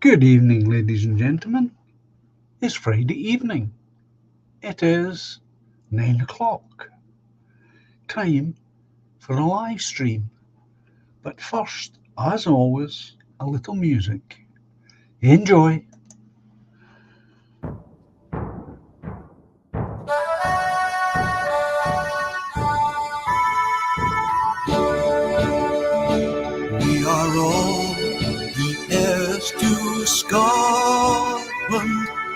Good evening, ladies and gentlemen. It's Friday evening. It is 9 o'clock. Time for a live stream. But first, as always, a little music. Enjoy. We are all the heirs to Scotland,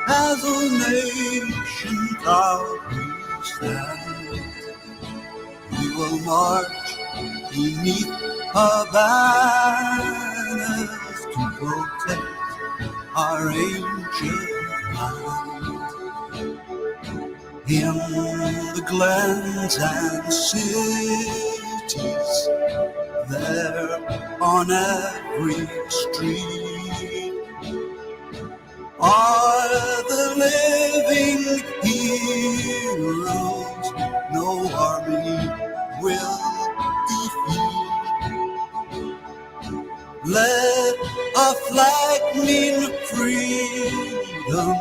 as a nation proudly stand. We will march beneath her banners to protect our ancient land. In the glens and cities, there on every street are the living heroes no army will defeat. Let a flag mean freedom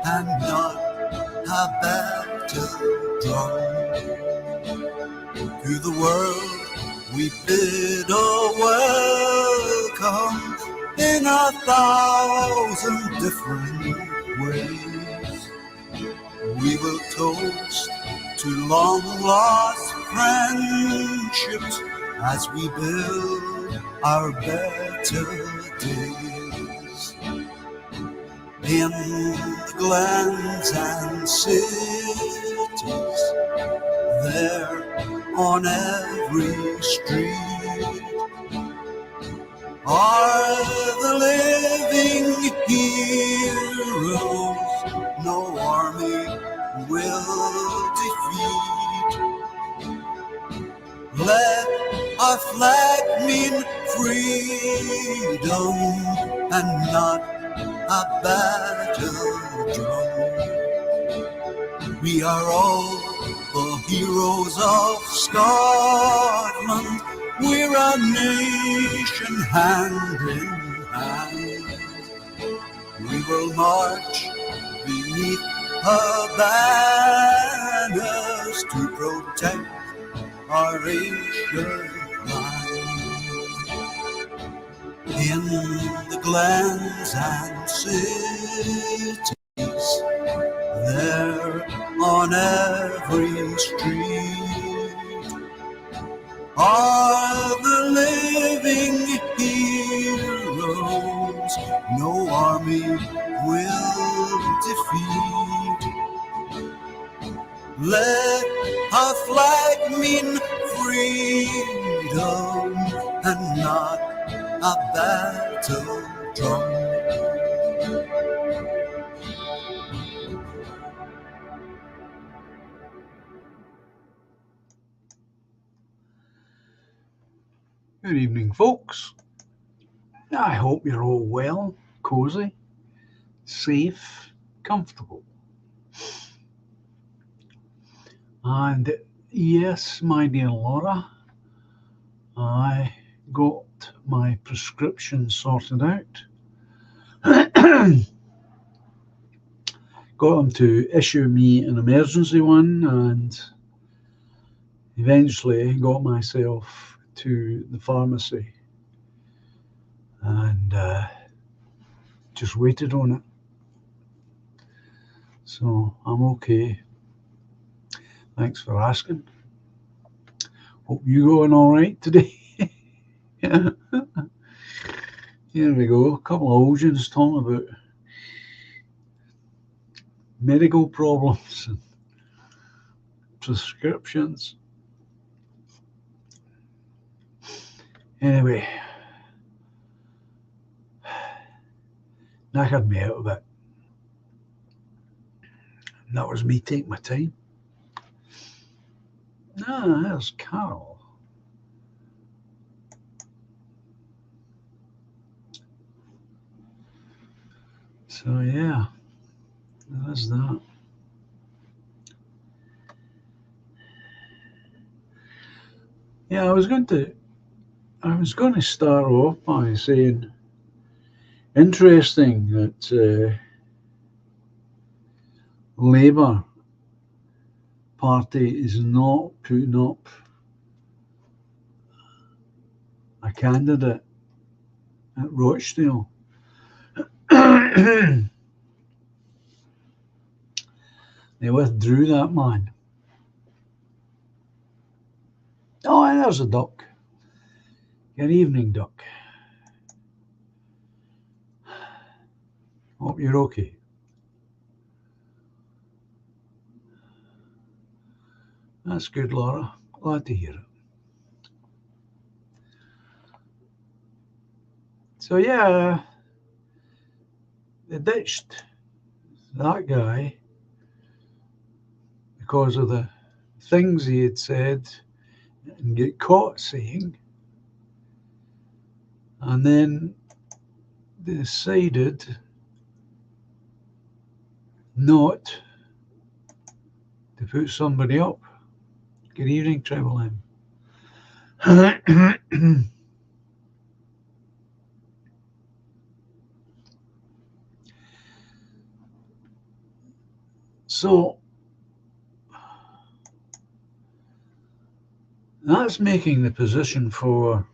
and not a battle drum. To the world we bid a welcome in 1,000 different ways. We will toast to long lost friendships as we build our better days. In the glens and cities, there on every street are the living heroes no army will defeat. Let our flag mean freedom and not a battle drum. We are all the heroes of Scotland. We're a nation hand in hand. We will march beneath her banners to protect our ancient land. In the glens and cities, there on every street are the living heroes no army will defeat. Let our flag mean freedom and not a battle drum. Good evening, folks. I hope you're all well, cozy, safe, comfortable. And yes, my dear Laura, I got my prescription sorted out. Got them to issue me an emergency one and eventually got myself to the pharmacy and just waited on it. So I'm okay. Thanks for asking. Hope you going all right today. Here we go. A couple of Oceans talking about medical problems and prescriptions. Anyway, knackered me out of it. And that was me taking my time. Ah, there's Carol. So yeah, there's that. Yeah, I was going to start off by saying Interesting that Labour Party is not putting up a candidate at Rochdale. They withdrew that man. Oh, and there's a duck. Good evening, duck. Hope you're okay. That's good, Laura. Glad to hear it. So yeah, they ditched that guy because of the things he had said and get caught saying, and then they decided not to put somebody up. Good evening, Treble M. So that's making the position for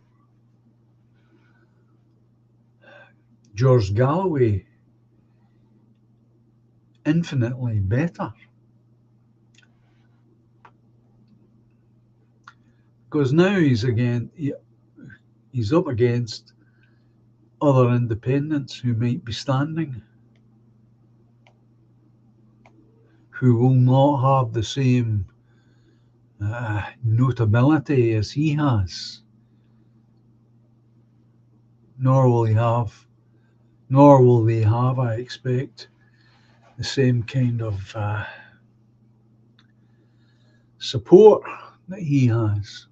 George Galloway infinitely better. Because now he's up against other independents who might be standing, who will not have the same notability as he has, nor will they have, I expect, the same kind of support that he has.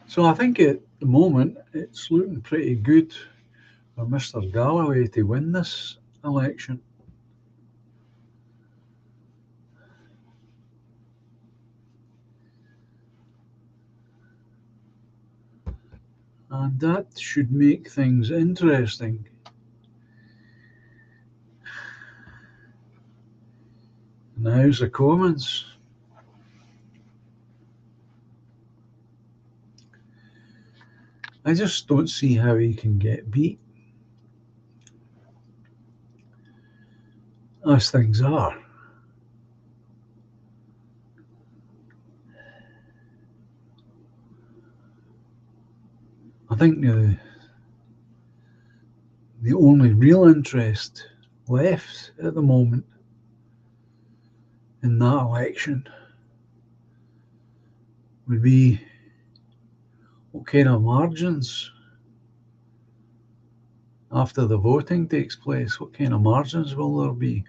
So I think at the moment it's looking pretty good for Mr. Galloway to win this election. And that should make things interesting. In the House of Commons, I just don't see how he can get beat, as things are. I think the only real interest left at the moment in that election would be what kind of margins, after the voting takes place, what kind of margins will there be?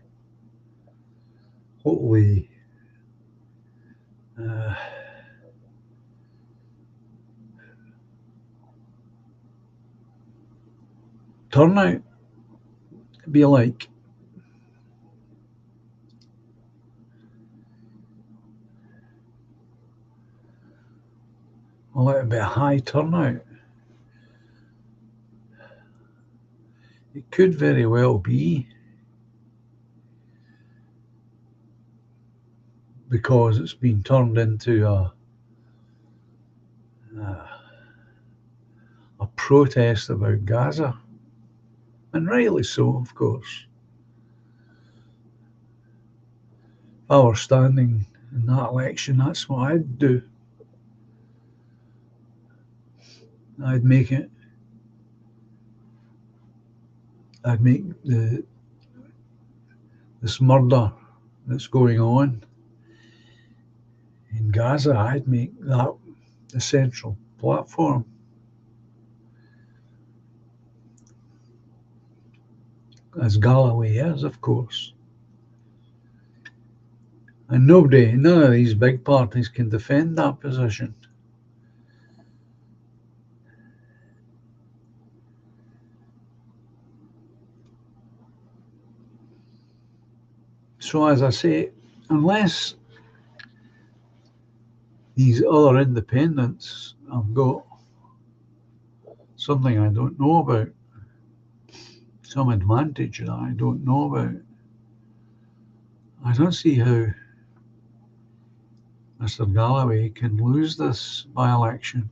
Hopefully turnout be like. Well, it would be a high turnout. It could very well be because it's been turned into a protest about Gaza, and rightly so, of course. If I were standing in that election, that's what I'd do. I'd make this murder that's going on in Gaza, I'd make that the central platform. As Galloway is, of course. And none of these big parties can defend that position. So, as I say, unless these other independents have got something I don't know about, some advantage that I don't know about. I don't see how Mr. Galloway can lose this by-election.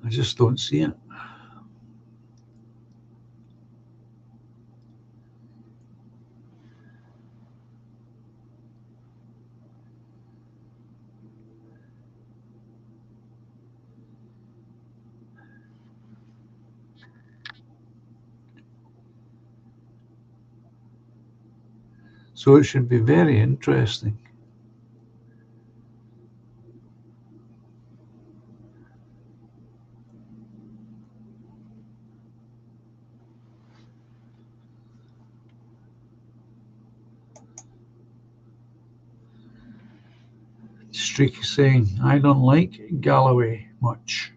I just don't see it. So it should be very interesting. Streak is saying, I don't like Galloway much,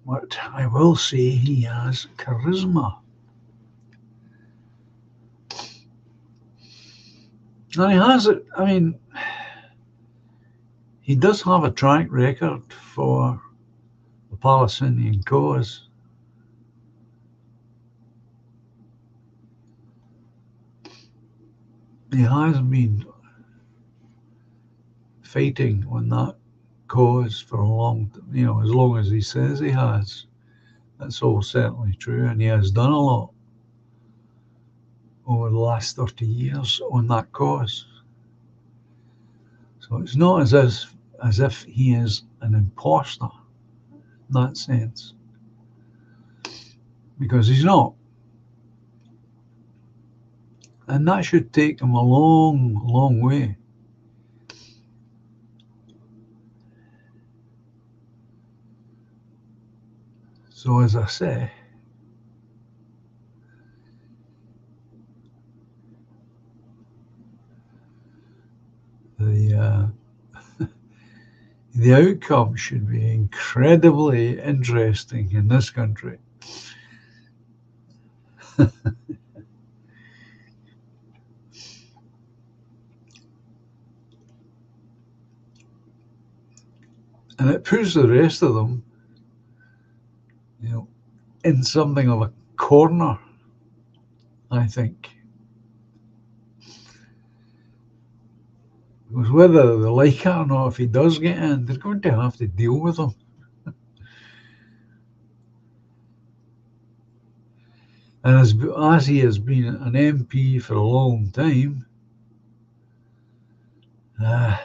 but I will say he has charisma. And he has it. I mean, he does have a track record for the Palestinian cause. He has been fighting on that cause for a long, as long as he says he has. That's all certainly true, and he has done a lot over the last 30 years on that cause. So it's not as if he is an imposter in that sense, because he's not. And that should take him a long, long way. So as I say, the the outcome should be incredibly interesting in this country. And it puts the rest of them, in something of a corner, I think. Because whether they like it or not, if he does get in, they're going to have to deal with him. And as he has been an MP for a long time, uh,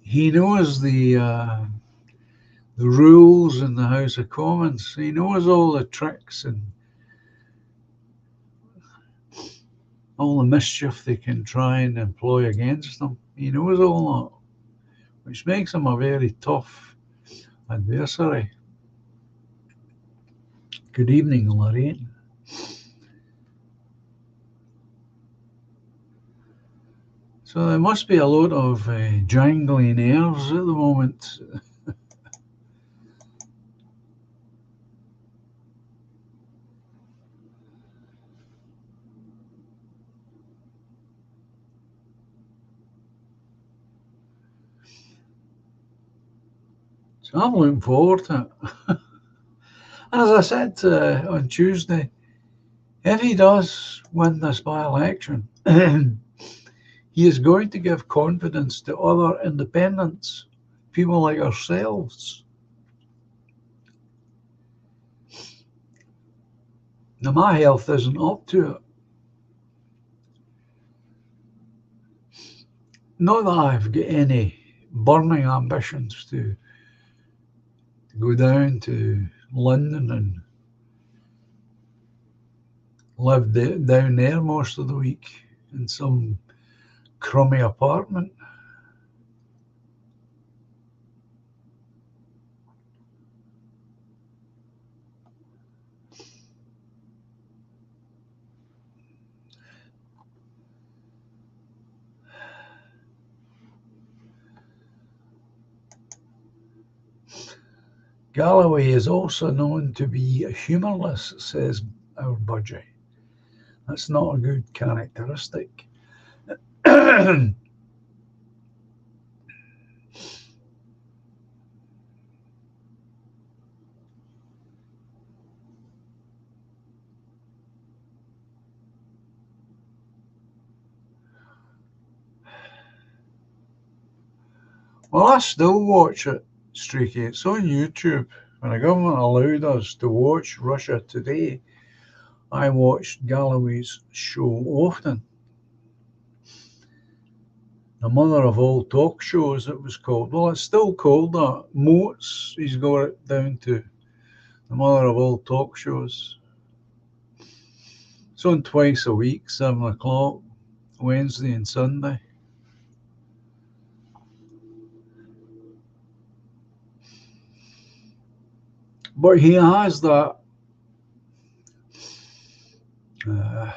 he knows the rules in the House of Commons. He knows all the tricks and all the mischief they can try and employ against him. He knows all that, which makes him a very tough adversary. Good evening, Lorraine. So there must be a lot of jangling nerves at the moment. So I'm looking forward to it. And as I said on Tuesday, if he does win this by-election, he is going to give confidence to other independents, people like ourselves. Now, my health isn't up to it. Not that I've got any burning ambitions to go down to London and live down there most of the week in some crummy apartment. Galloway is also known to be humourless, says our budgie. That's not a good characteristic. Well, I still watch it, Streaky. It's on YouTube. When the government allowed us to watch Russia Today, I watched Galloway's show often. The mother of all talk shows, it was called. Well, it's still called that. Moats, he's got it down to the mother of all talk shows. It's on twice a week, 7 o'clock, Wednesday and Sunday. But he has that uh,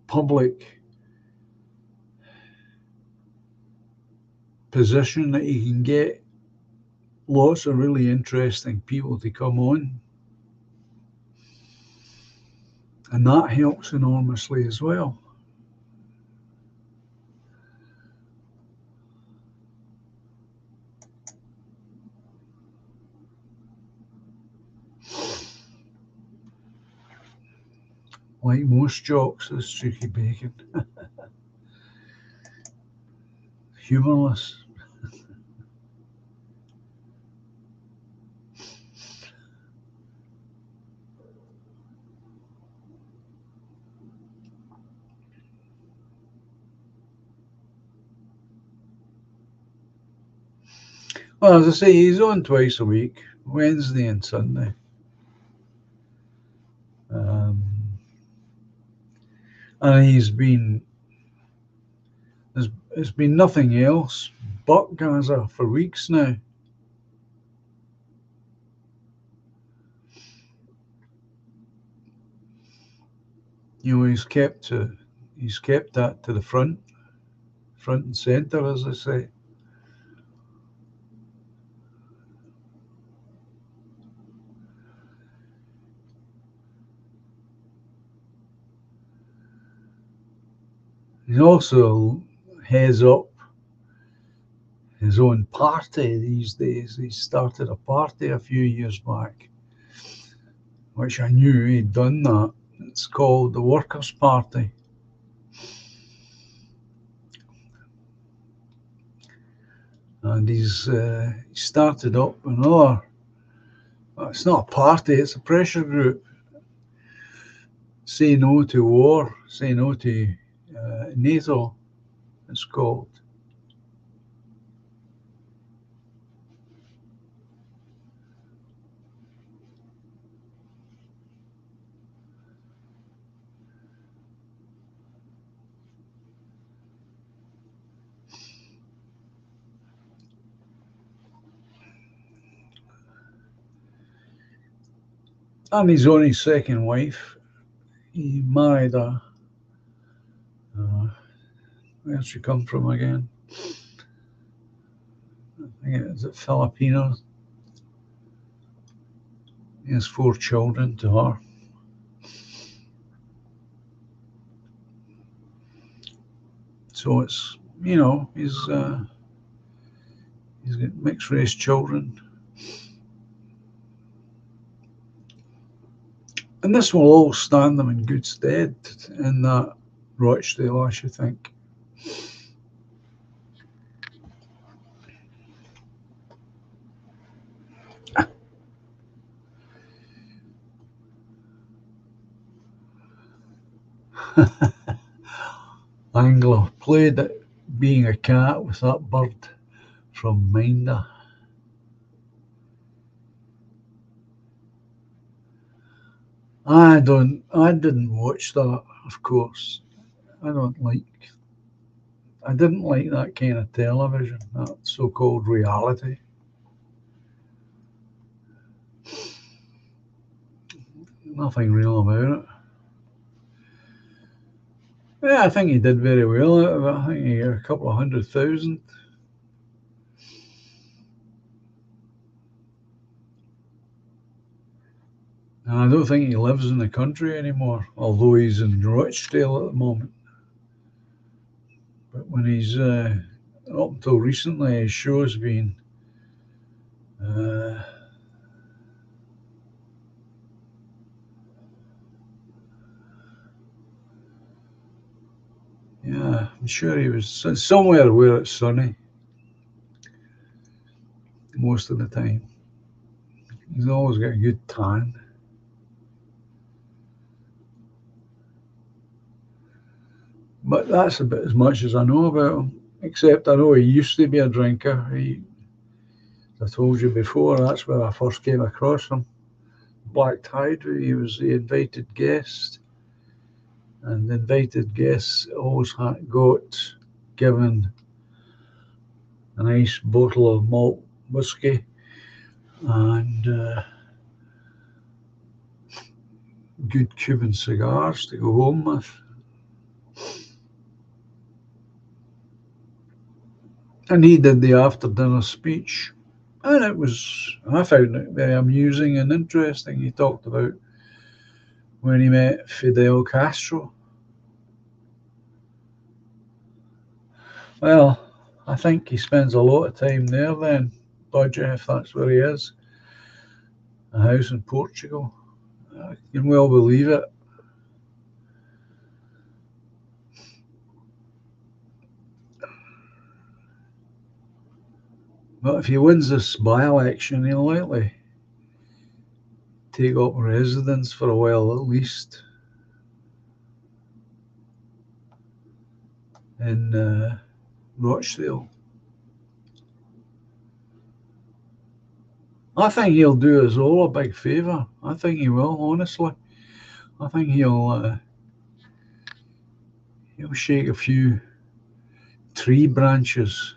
public position that he can get lots of really interesting people to come on. And that helps enormously as well. Like most jocks, is Streaky Bacon. Humourless. Well, as I say, he's on twice a week, Wednesday and Sunday. Um, and there's been nothing else but Gaza for weeks now. You know, he's kept that to the front and centre, as I say. He also heads up his own party these days. He started a party a few years back, which I knew he'd done that. It's called the Workers' Party. And he started up another, well, it's not a party, it's a pressure group. Say No to War, Say No to NATO, it's called. And he's on his second wife. He married where'd she come from again? I think it's Filipino. He has 4 children to her. So it's, he's got mixed race children. And this will all stand them in good stead in that Rochdale, I should think. Anglo played at being a cat with that bird from Minder. I didn't watch that, of course. I didn't like that kind of television, that so-called reality. Nothing real about it. Yeah, I think he did very well out of it. I think he got a couple of 100,000. And I don't think he lives in the country anymore, although he's in Rochdale at the moment. But when he's up until recently, his show's been uh, yeah, I'm sure he was somewhere where it's sunny most of the time. He's always got a good tan. But that's about as much as I know about him. Except I know he used to be a drinker. As I told you before, that's where I first came across him. Black Tide, he was the invited guest, and the invited guests always got given a nice bottle of malt whiskey and good Cuban cigars to go home with. And he did the after dinner speech, and I found it very amusing and interesting. He talked about when he met Fidel Castro. Well, I think he spends a lot of time there then, Dodger, if that's where he is. A house in Portugal. I can well believe it. But if he wins this by election, he'll likely take up residence for a while at least in Rochdale. I think he'll do us all a big favour. I think he will, honestly. I think he'll shake a few tree branches.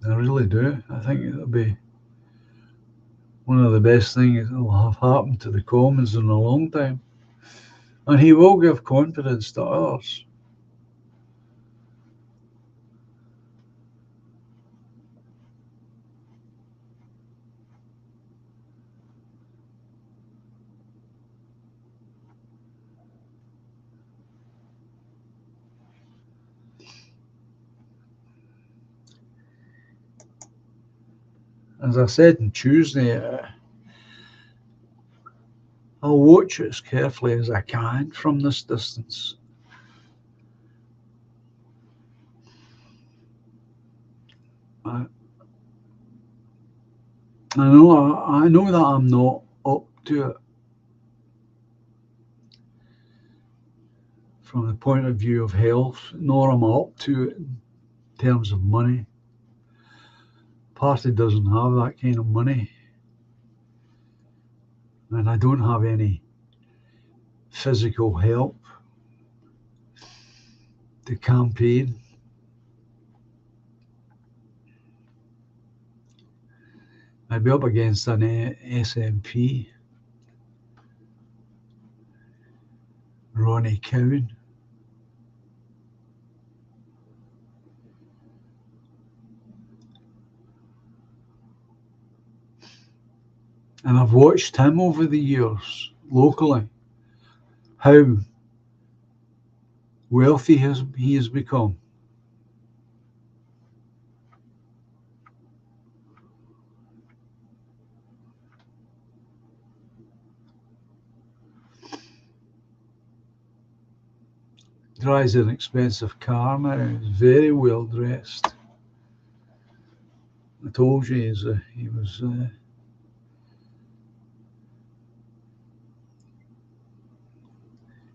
I really do. I think it'll be one of the best things that will have happened to the Commons in a long time. And he will give confidence to others. As I said on Tuesday, I'll watch it as carefully as I can from this distance. I, I know that I'm not up to it from the point of view of health, nor am I up to it in terms of money. Party doesn't have that kind of money, and I don't have any physical help to campaign. I'd be up against an SNP, Ronnie Cowan. And I've watched him over the years locally, how wealthy he has become. Drives an expensive car now. He's very well dressed. I told you he was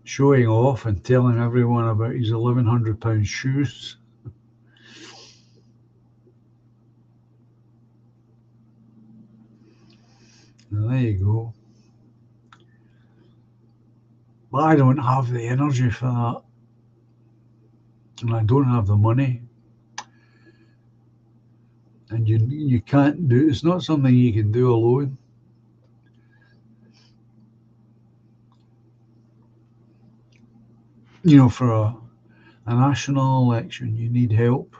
showing off and telling everyone about his £1,100 shoes. And there you go. But I don't have the energy for that, and I don't have the money. And you can't do. It's not something you can do alone. For a national election, you need help.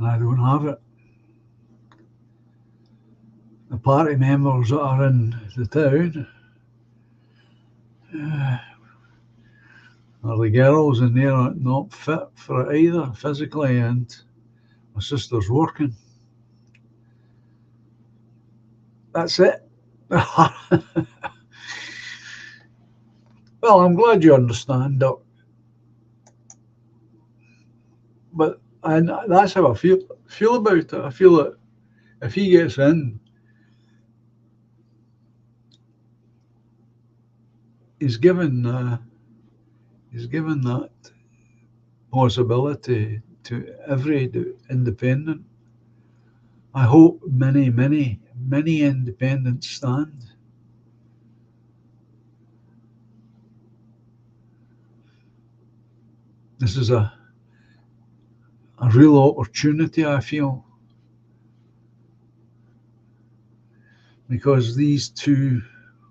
and I don't have it. The party members that are in the town are the girls, and they're not fit for it either physically, and my sister's working. That's it. Well, I'm glad you understand, Doc. But that's how I feel about it. I feel that if he gets in, he's given he's given that possibility to every independent. I hope many independents stand. This is a real opportunity, I feel, because these two,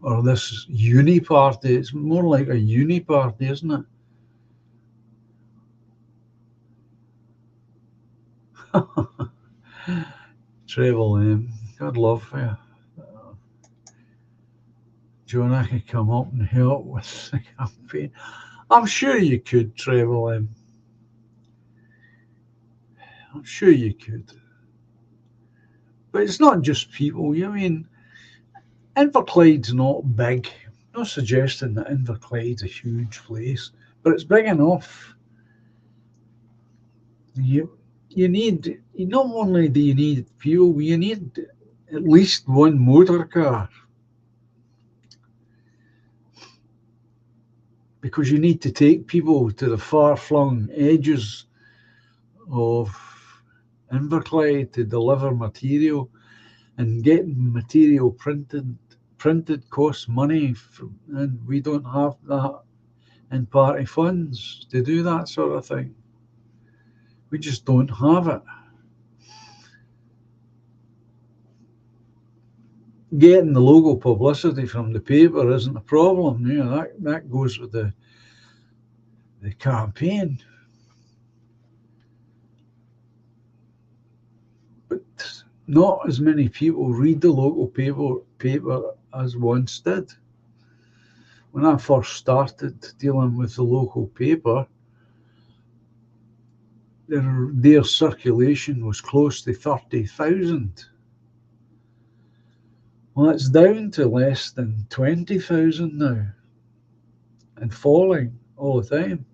or this uni party, it's more like a uni party, isn't it? Treble M, God love for you. Jonah could come up and help with the campaign. I'm sure you could, Treble M. I'm sure you could. But it's not just people. I mean, Inverclyde's not big. I'm not suggesting that Inverclyde's a huge place, but it's big enough. You need, not only do you need fuel, you need at least one motor car, because you need to take people to the far flung edges of Inverclyde to deliver material, and getting material printed costs money, and we don't have that in party funds to do that sort of thing. We just don't have it. Getting the local publicity from the paper isn't a problem. That goes with the campaign. But not as many people read the local paper as once did. When I first started dealing with the local paper, their circulation was close to 30,000. Well, it's down to less than 20,000 now, and falling all the time.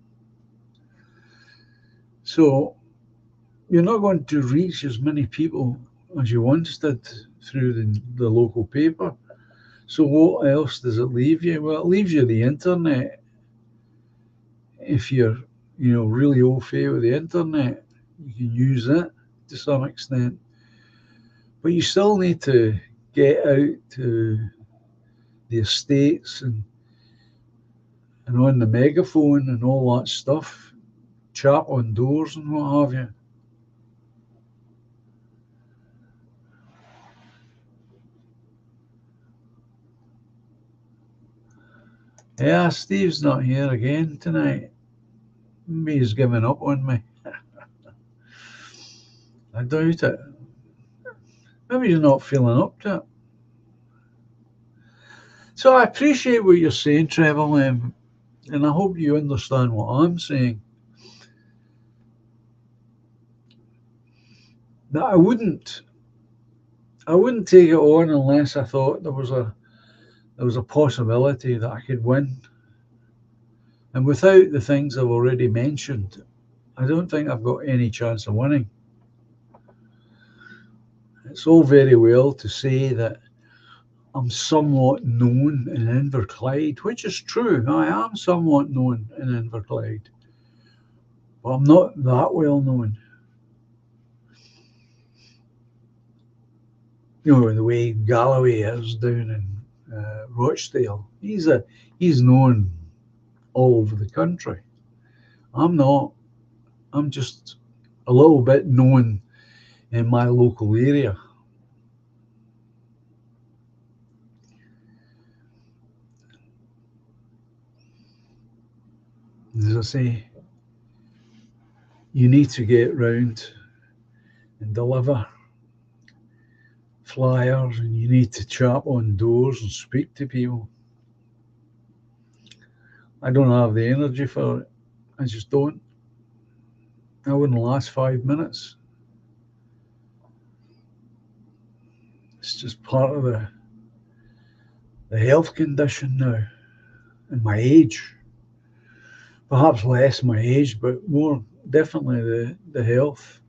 So you're not going to reach as many people as you once did through the local paper. So what else does it leave you? Well, it leaves you the internet. If you're, really au fait with the internet, you can use it to some extent. But you still need to get out to the estates and on the megaphone and all that stuff, chat on doors and what have you. Yeah, Steve's not here again tonight. Maybe he's given up on me. I doubt it. Maybe he's not feeling up to it. So I appreciate what you're saying, Trevor, and I hope you understand what I'm saying. That I wouldn't take it on unless I thought there was a possibility that I could win. And without the things I've already mentioned, I don't think I've got any chance of winning. It's all very well to say that I'm somewhat known in Inverclyde, which is true. I am somewhat known in Inverclyde, but I'm not that well known. The way Galloway is down in Rochdale. He's known all over the country. I'm not. I'm just a little bit known in my local area. As I say, you need to get round and deliver flyers, and you need to tap on doors and speak to people. I don't have the energy for it. I just don't. I wouldn't last 5 minutes. It's just part of the health condition now and my age. Perhaps less my age, but more definitely the health.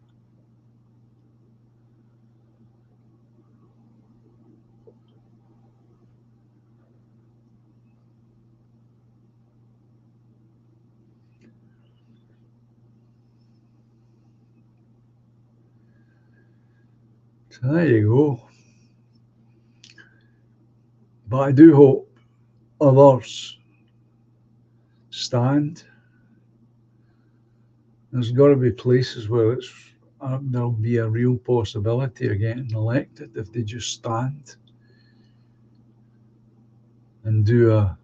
So there you go. But I do hope others stand. There's got to be places where there'll be a real possibility of getting elected if they just stand and do a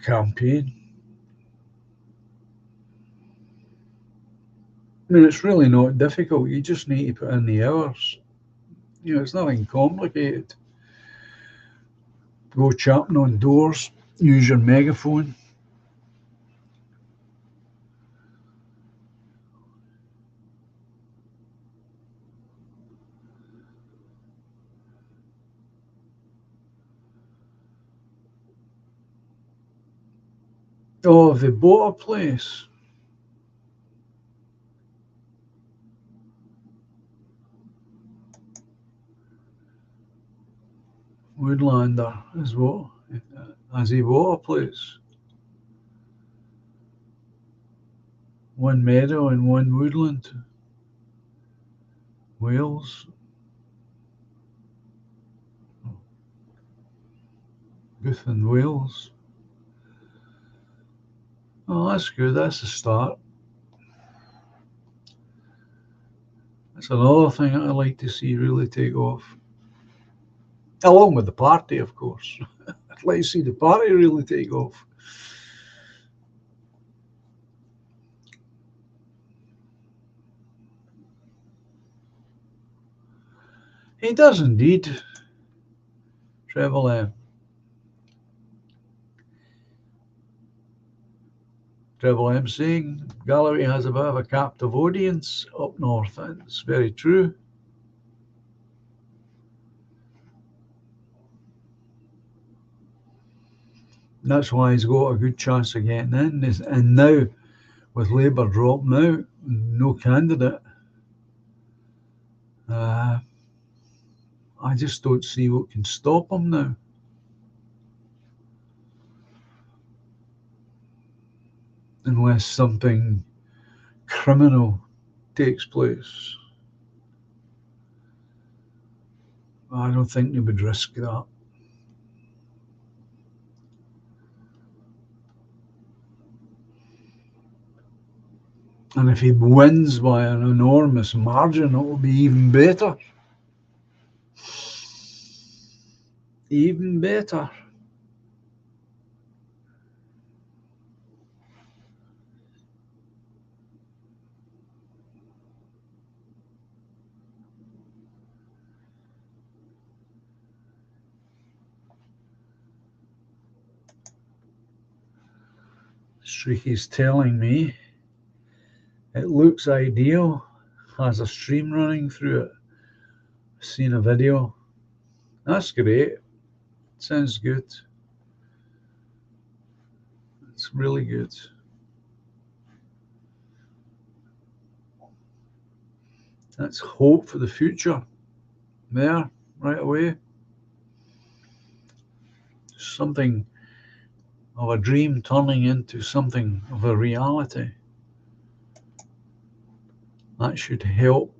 campaign. I mean, it's really not difficult. You just need to put in the hours. It's nothing complicated. Go chapping on doors, use your megaphone. Oh, if they bought a place, Woodlander is what? Has he bought a place? One meadow and one woodland. Wales. Booth in Wales. Oh, that's good. That's a start. That's another thing I'd like to see really take off. Along with the party, of course. I'd like to see the party really take off. He does indeed, Treble M. Treble M saying gallery has a bit of a captive audience up north. It's very true. That's why he's got a good chance of getting in. And now, with Labour dropping out, no candidate, I just don't see what can stop him now. Unless something criminal takes place. I don't think they would risk that. And if he wins by an enormous margin, it will be even better. Even better. Streaky's telling me it looks ideal, has a stream running through it. Seen a video. That's great. Sounds good. It's really good. That's hope for the future. There, right away. Something of a dream turning into something of a reality. That should help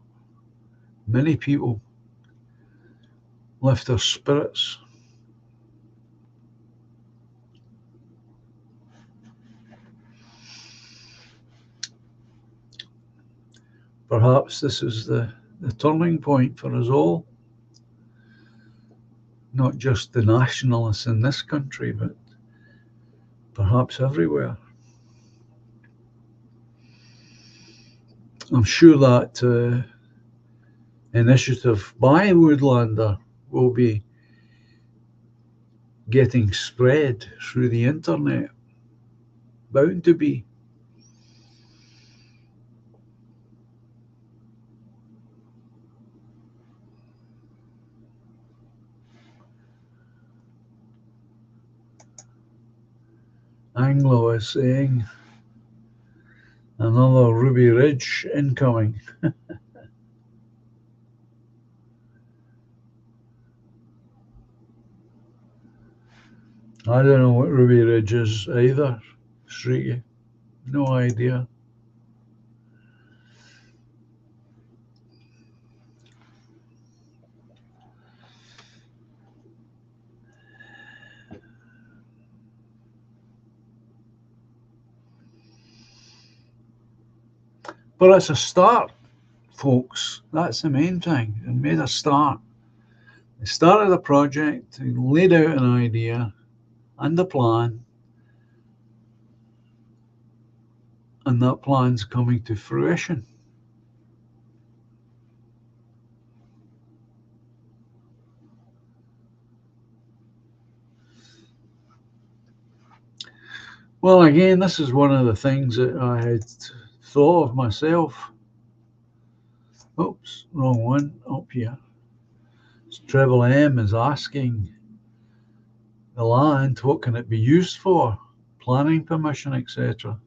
many people lift their spirits. Perhaps this is the turning point for us all. Not just the nationalists in this country, but perhaps everywhere. I'm sure that initiative by Woodlander will be getting spread through the internet. Bound to be. Anglo is saying another Ruby Ridge incoming. I don't know what Ruby Ridge is either, Streaky. No idea. But it's a start, folks. That's the main thing. It made a start. They started a project, they laid out an idea and a plan, and that plan's coming to fruition. Well, again, this is one of the things that I had thought of myself. Oops, wrong one, up here. Treble M is asking the land, what can it be used for? Planning permission, etc.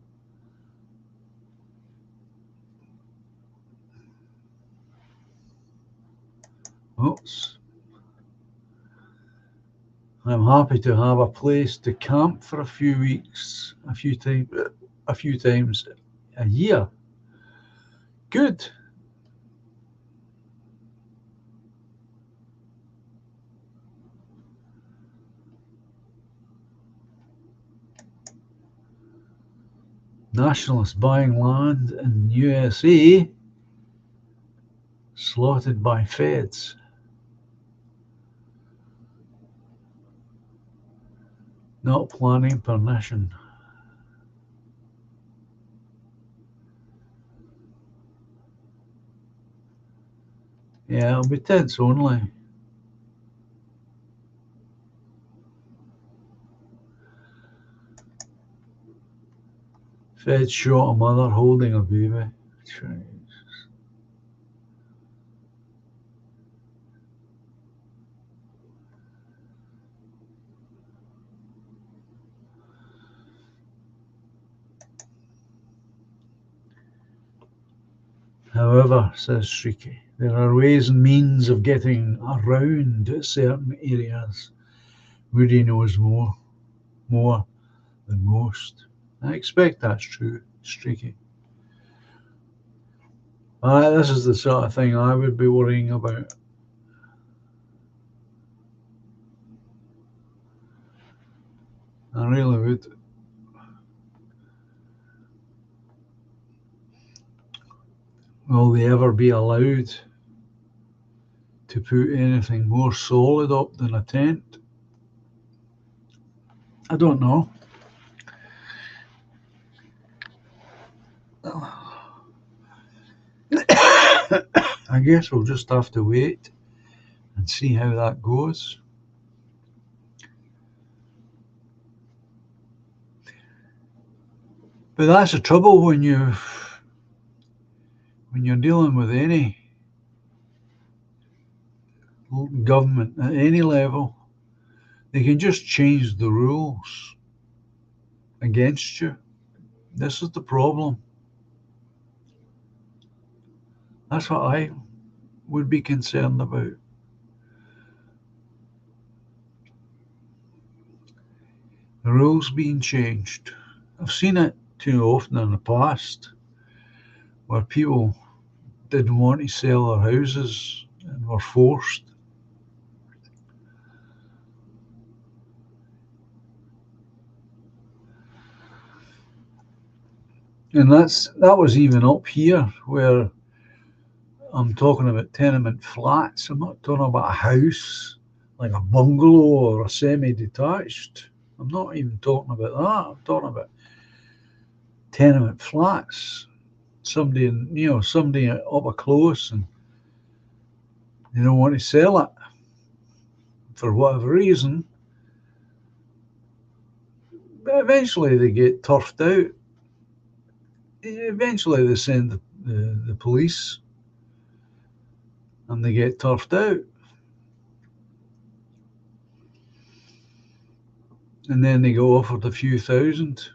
Oops. I'm happy to have a place to camp for a few weeks, a few times a year. Good. Nationalists buying land in USA, slotted by feds. Not planning permission. Yeah, it'll be tents only. Fed shot a mother holding a baby. However, says Shrieky, there are ways and means of getting around certain areas. Woody knows more than most. I expect that's true, Streaky. This is the sort of thing I would be worrying about. I really would. Will they ever be allowed to put anything more solid up than a tent? I don't know. I guess we'll just have to wait and see how that goes. But that's the trouble when you're dealing with any government at any level. They can just change the rules against you. This is the problem. That's what I would be concerned about. The rules being changed. I've seen it too often in the past where people didn't want to sell their houses and were forced. And that was even up here where I'm talking about tenement flats. I'm not talking about a house like a bungalow or a semi-detached. I'm not even talking about that. I'm talking about tenement flats, somebody up close, and they don't want to sell it for whatever reason. But eventually they get turfed out. Eventually they send the police and they get turfed out. And then they go offered a few thousand.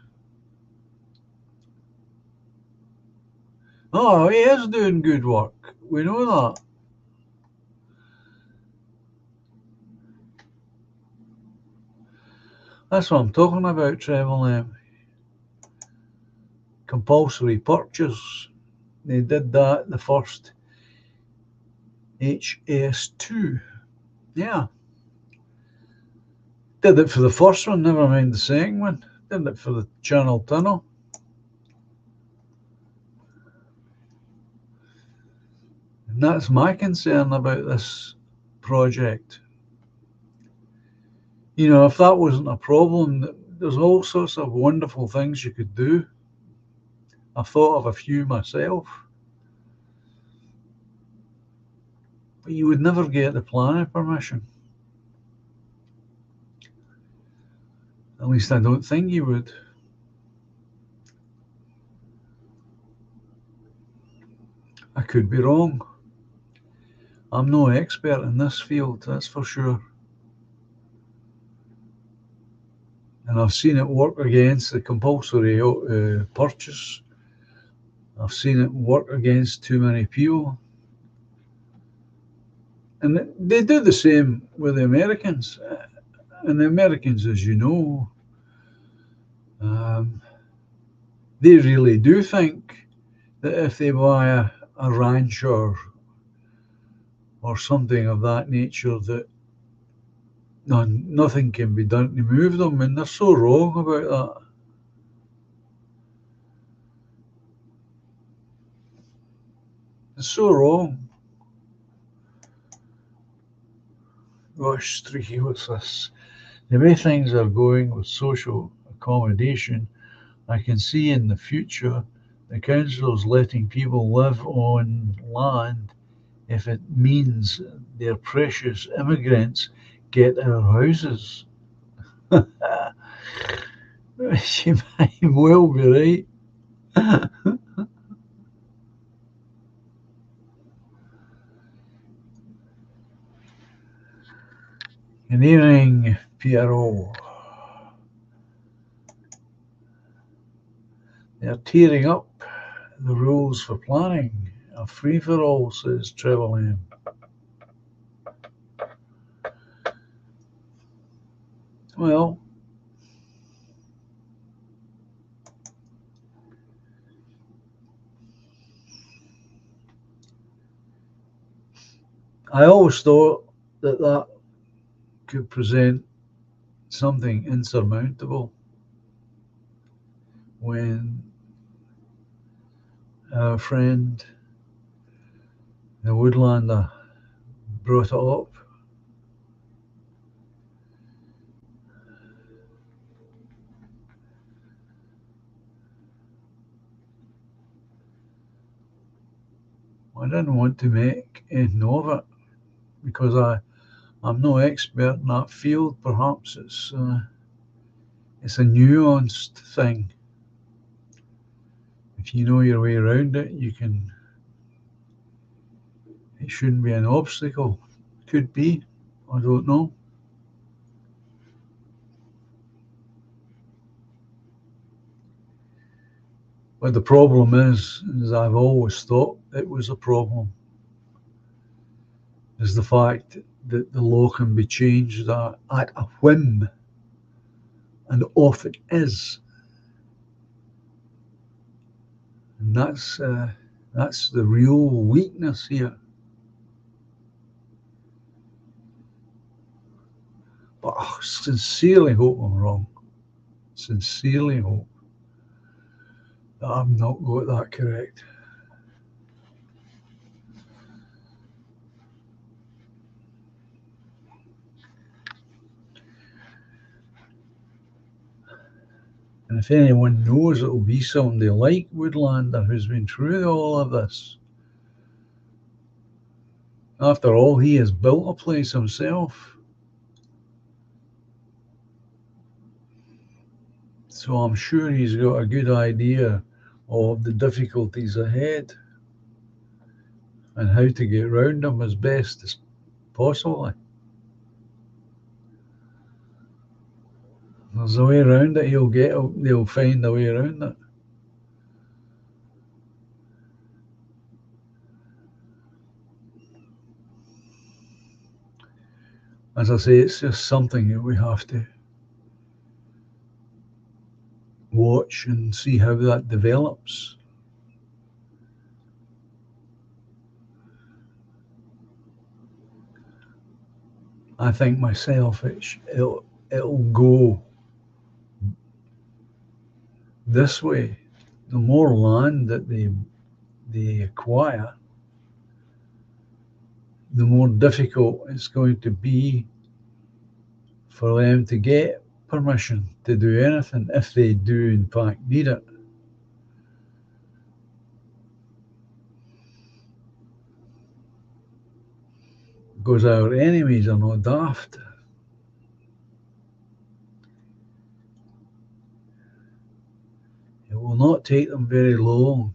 Oh, he is doing good work. We know that. That's what I'm talking about, Trevor. Compulsory purchase. They did that the first HS2. Yeah. Did it for the first one, never mind the second one. Did it for the Channel Tunnel. And that's my concern about this project. If that wasn't a problem, there's all sorts of wonderful things you could do. I've thought of a few myself. But you would never get the planning permission. At least I don't think you would. I could be wrong. I'm no expert in this field, that's for sure. And I've seen it work against the compulsory purchase. I've seen it work against too many people. And they do the same with the Americans. And the Americans, as you know, they really do think that if they buy a ranch or something of that nature, that nothing can be done to move them. And they're so wrong about that. It's so wrong. Gosh, Streaky, what's this? The way things are going with social accommodation, I can see in the future the council's letting people live on land if it means their precious immigrants get our houses. She might well be right. Good evening, Pierrot. They're tearing up the rules for planning. A free-for-all, says Trevor Lamb. Well, I always thought that could present something insurmountable when our friend, the woodlander, brought it up. I didn't want to make anything of it because I'm no expert in that field. Perhaps it's a nuanced thing. If you know your way around it, you can. It shouldn't be an obstacle. Could be. I don't know. But the problem is, as I've always thought it was a problem, is the fact that the law can be changed at a whim, and off it is. And that's the real weakness here. But I sincerely hope I'm wrong. Sincerely hope that I've not got that correct. And if anyone knows, it'll be somebody like Woodlander who's been through all of this. After all, he has built a place himself. So I'm sure he's got a good idea of the difficulties ahead and how to get round them as best as possible. There's a way around it. He'll find a way around it. As I say, it's just something that we have to watch and see how that develops. I think myself, it'll go this way. The more land that they acquire, the more difficult it's going to be for them to get permission to do anything if they do in fact need it. Because our enemies are not daft. It will not take them very long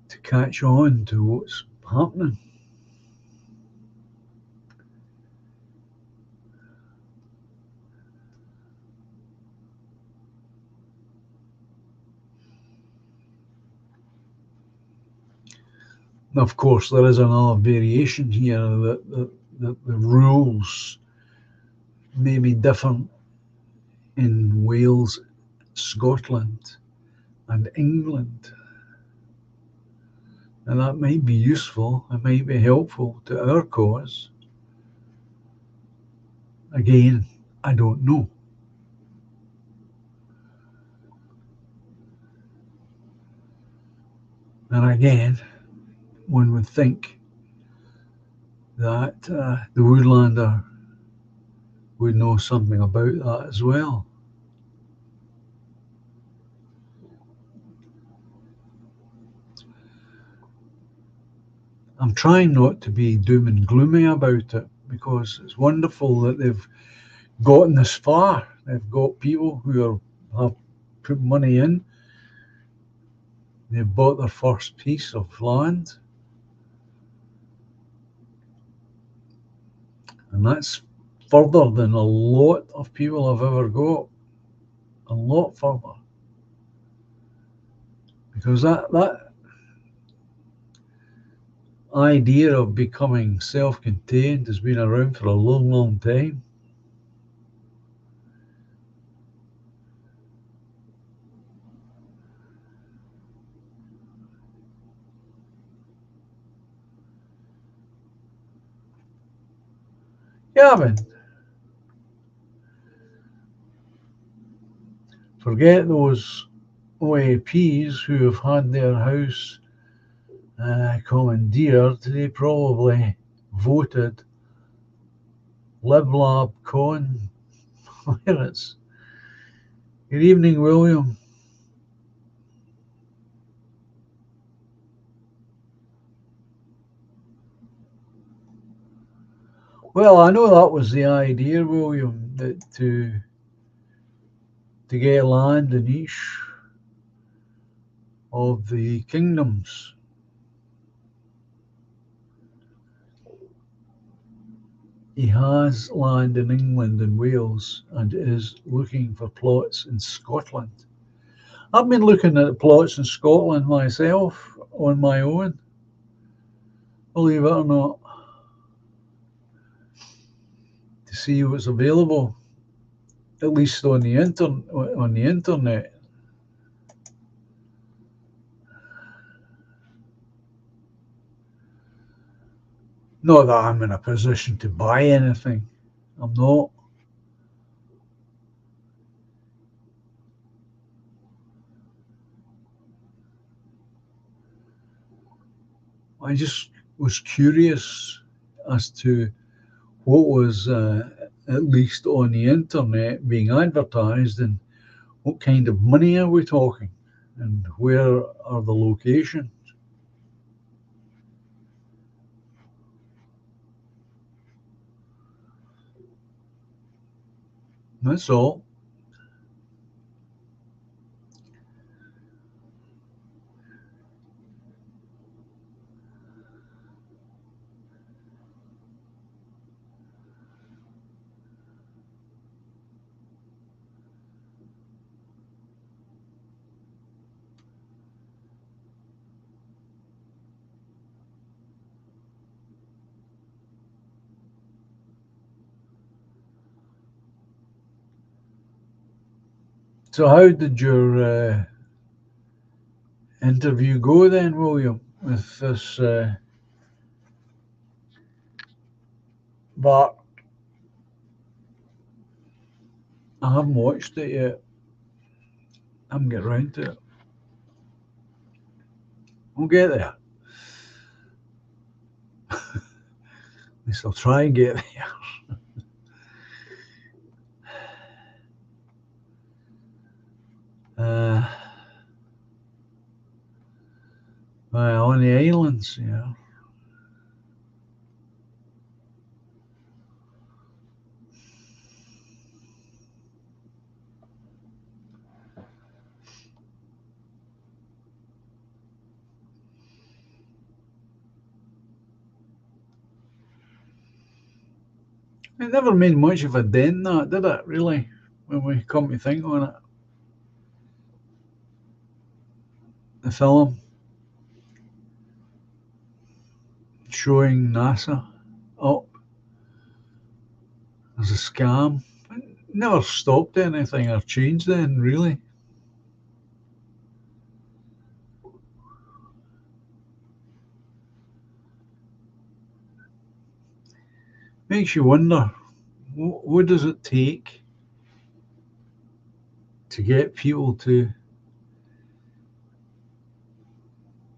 to catch on to what's happening. Of course, there is another variation here that the rules may be different in Wales, Scotland, and England. And that might be useful, it might be helpful to our cause. Again, I don't know. And again, one would think that the Woodlander would know something about that as well. I'm trying not to be doom and gloomy about it because it's wonderful that they've gotten this far. They've got people who have put money in. They've bought their first piece of land. And that's further than a lot of people have ever got. A lot further. Because that idea of becoming self-contained has been around for a long, long time. Yeah, man. Forget those OAPs who have had their house commandeered. They probably voted Lib Lab Con. Pirates. Good evening, William. Well, I know that was the idea, William, that to get land in each of the kingdoms. He has land in England and Wales and is looking for plots in Scotland. I've been looking at plots in Scotland myself on my own, believe it or not, to see what's available, at least on the internet. Not that I'm in a position to buy anything. I'm not. I just was curious as to what was at least on the internet being advertised and What kind of money are we talking? And where are the locations? That's all. So, how did your interview go then, William, with this Bart? I haven't watched it yet. I haven't get round to it. We'll get there. At least I'll try and get there. On the islands, yeah. It never made much of a dent, that did it? Really, when we come to think on it, the film showing NASA up as a scam, it never stopped anything or changed then, really. Makes you wonder, what does it take to get people to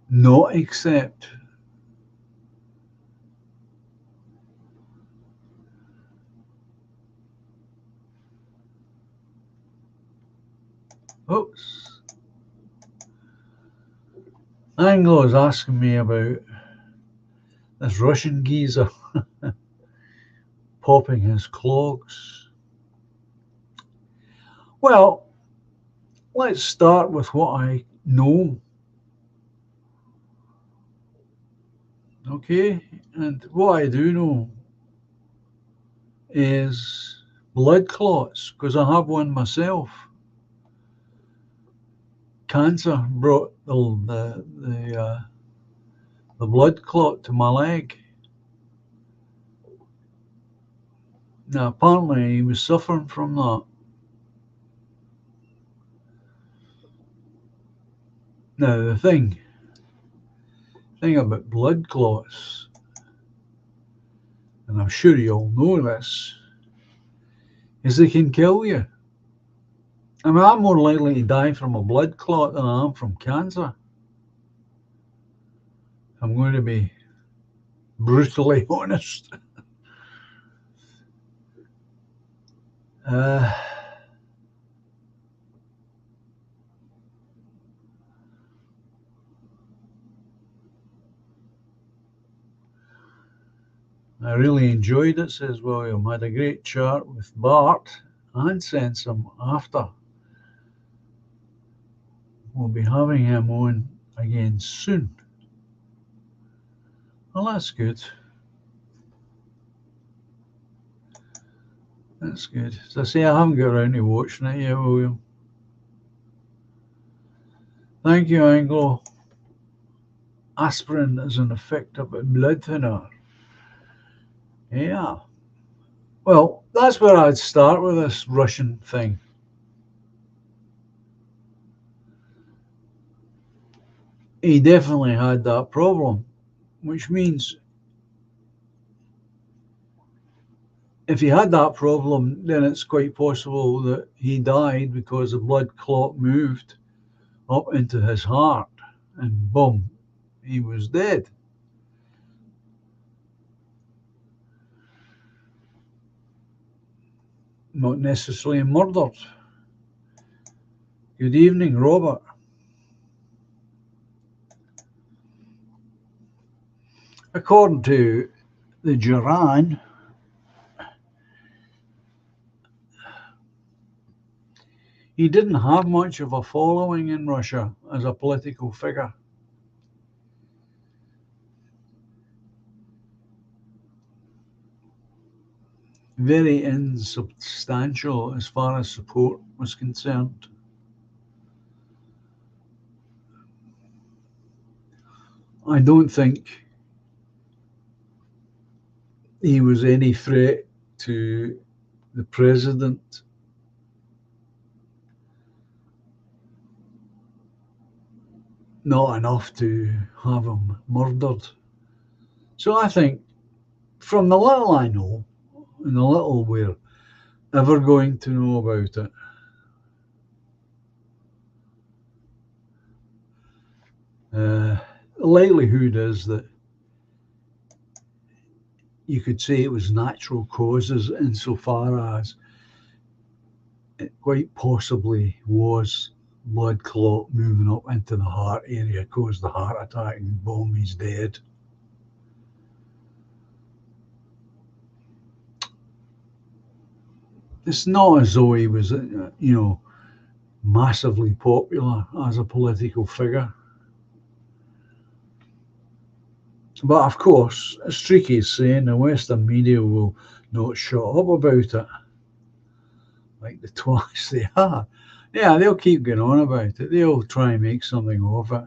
not accept? Oops. Anglo is asking me about this Russian geezer popping his clogs. Well, let's start with what I know. Okay, and what I do know is blood clots, because I have one myself. Cancer brought the blood clot to my leg. Now, apparently, he was suffering from that. Now, the thing about blood clots, and I'm sure you all know this, is they can kill you. I mean, I'm more likely to die from a blood clot than I am from cancer. I'm going to be brutally honest. Uh, I really enjoyed it, says William. Had a great chat with Bart and sent some after. We'll be having him on again soon. Well, that's good. That's good. As I say, I haven't got around to watching it yet, William. Thank you, Anglo. Aspirin is an effective blood thinner. Yeah. Well, that's where I'd start with this Russian thing. He definitely had that problem, which means if he had that problem, then it's quite possible that he died because the blood clot moved up into his heart and boom, he was dead. Not necessarily murdered. Good evening, Robert. According to the Duran, he didn't have much of a following in Russia as a political figure. Very insubstantial as far as support was concerned. I don't think he was any threat to the president. Not enough to have him murdered. So I think, from the little I know, and the little we're ever going to know about it, the likelihood is that you could say it was natural causes insofar as it quite possibly was blood clot moving up into the heart area, caused the heart attack, and boom, he's dead. It's not as though he was, massively popular as a political figure. But of course, as Streaky is saying, the Western media will not shut up about it, like the twats they are. Yeah, they'll keep going on about it. They'll try and make something of it.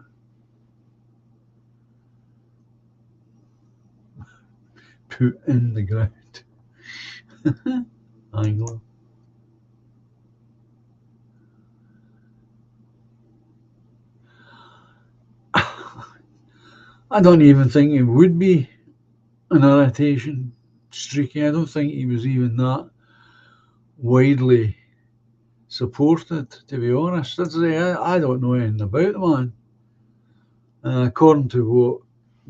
Put in the ground. Anglo. I don't even think it would be an irritation, Streaky. I don't think he was even that widely supported, to be honest. I don't know anything about the man. According to what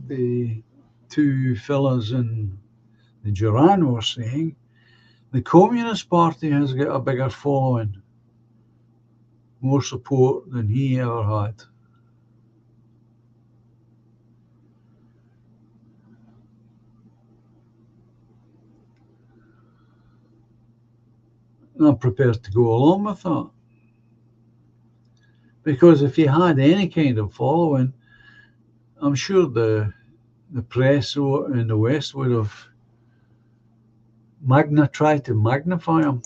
the two fellas in the Duran were saying, the Communist Party has got a bigger following, more support than he ever had. And I'm prepared to go along with that. Because if he had any kind of following, I'm sure the press in the West would have tried to magnify him.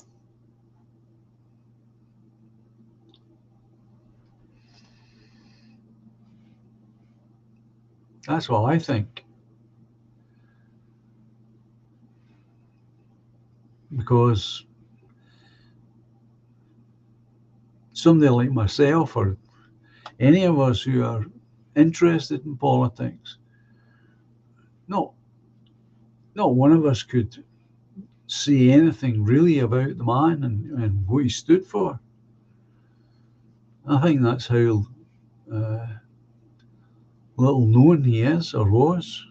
That's what I think. Because somebody like myself, or any of us who are interested in politics, not one of us could say anything really about the man and what he stood for. I think that's how little known he is or was.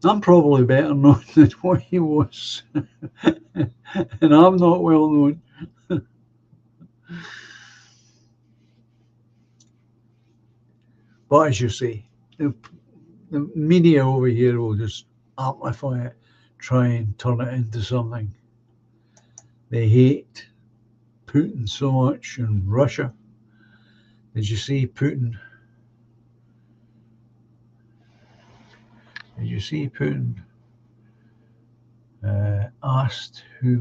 I'm probably better known than what he was, and I'm not well known. But as you say, the media over here will just amplify it, try and turn it into something. They hate Putin so much in Russia. Did you see Putin? Did you see Putin asked who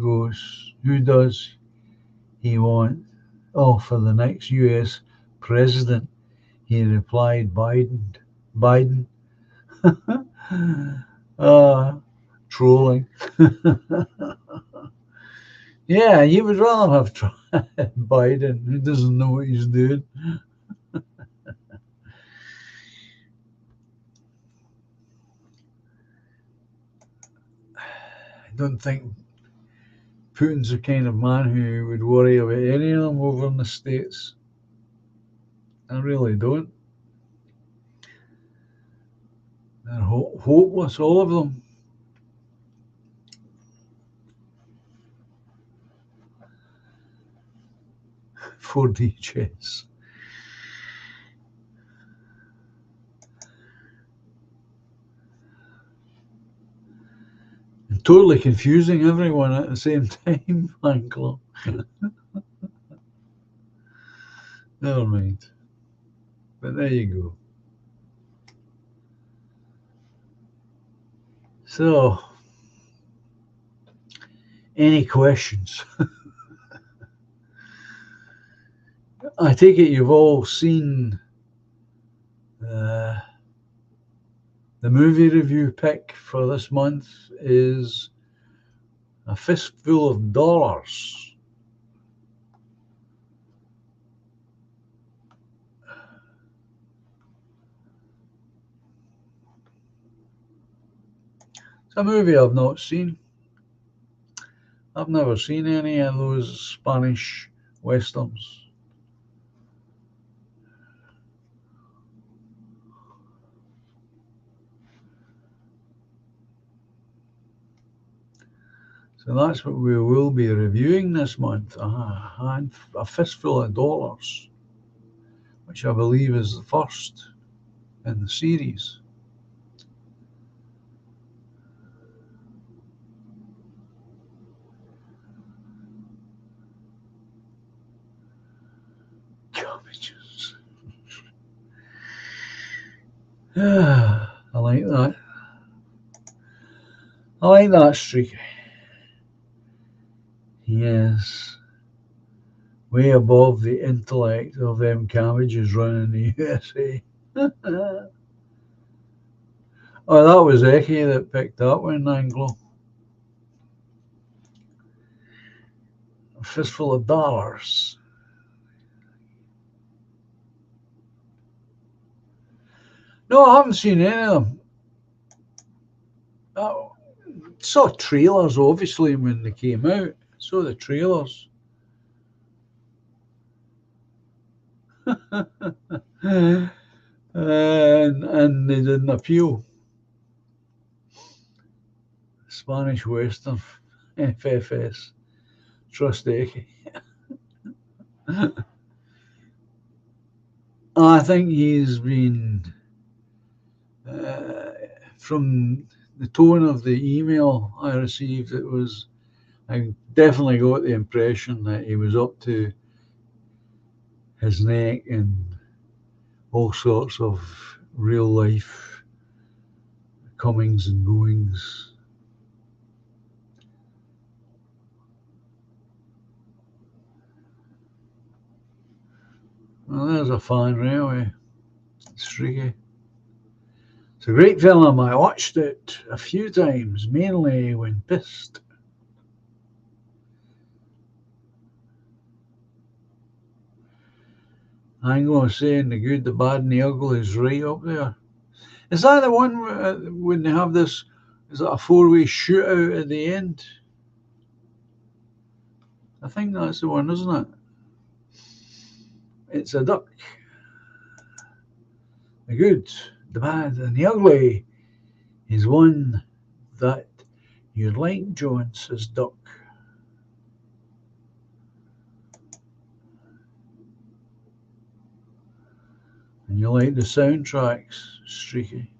does he want? Oh, for the next US president, he replied Biden. Trolling. Yeah, you would rather have Biden, who doesn't know what he's doing. I don't think Putin's the kind of man who would worry about any of them over in the States. I really don't. They're hopeless, all of them. 4D chess. And totally confusing everyone at the same time, Anglo. Never mind. But there you go. So, any questions? I take it you've all seen uh, the movie review pick for this month is A Fistful of Dollars. It's a movie I've not seen. I've never seen any of those Spanish westerns. So that's what we will be reviewing this month. A Fistful of Dollars, which I believe is the first in the series. Cabbages. I like that. I like that streak. Yes. Way above the intellect of them cabbages running the USA. Oh, that was Eki that picked that one, Anglo. A Fistful of Dollars. No, I haven't seen any of them. I saw trailers, obviously, when they came out. Saw the trailers. and they didn't appeal. Spanish Western, FFS. Trust Eki. I think he's been, from the tone of the email I received, I definitely got the impression that he was up to his neck in all sorts of real life comings and goings. Well, there's a fan railway. Streaky. It's a great film. I watched it a few times, mainly when pissed. I'm going to say The Good, the Bad, and the Ugly is right up there. Is that the one when they have this? Is that a four-way shootout at the end? I think that's the one, isn't it? It's a duck. The good, the bad, and the ugly is one that you like, John, says Duck. And you like the soundtracks, Streaky.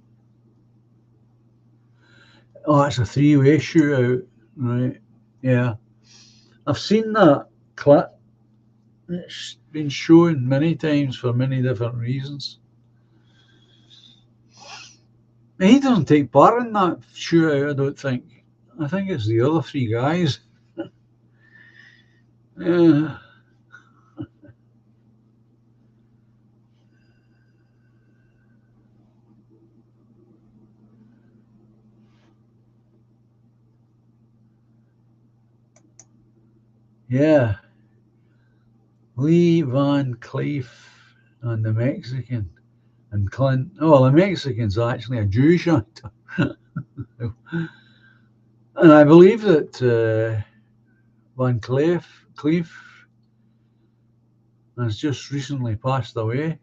Oh, that's a three-way shootout, right? Yeah. I've seen that clip. It's been shown many times for many different reasons. He doesn't take part in that shootout, I don't think. I think it's the other three guys. Yeah. Yeah. Lee Van Cleef and the Mexican and Clint. Oh, the Mexican's actually a Jewish actor. And I believe that Van Cleef has just recently passed away.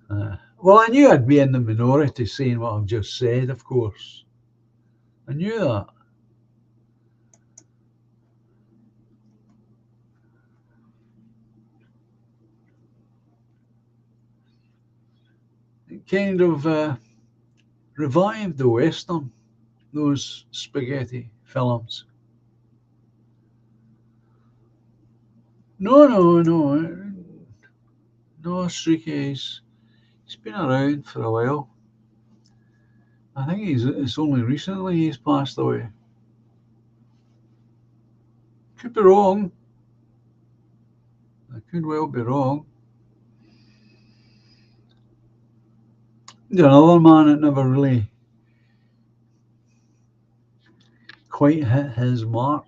Well, I knew I'd be in the minority saying what I've just said, of course. I knew that. It kind of revived the Western, those spaghetti films. No, no, no. No, Streaky, he's been around for a while. I think it's only recently he's passed away. Could be wrong. I could well be wrong. There's another man that never really quite hit his mark.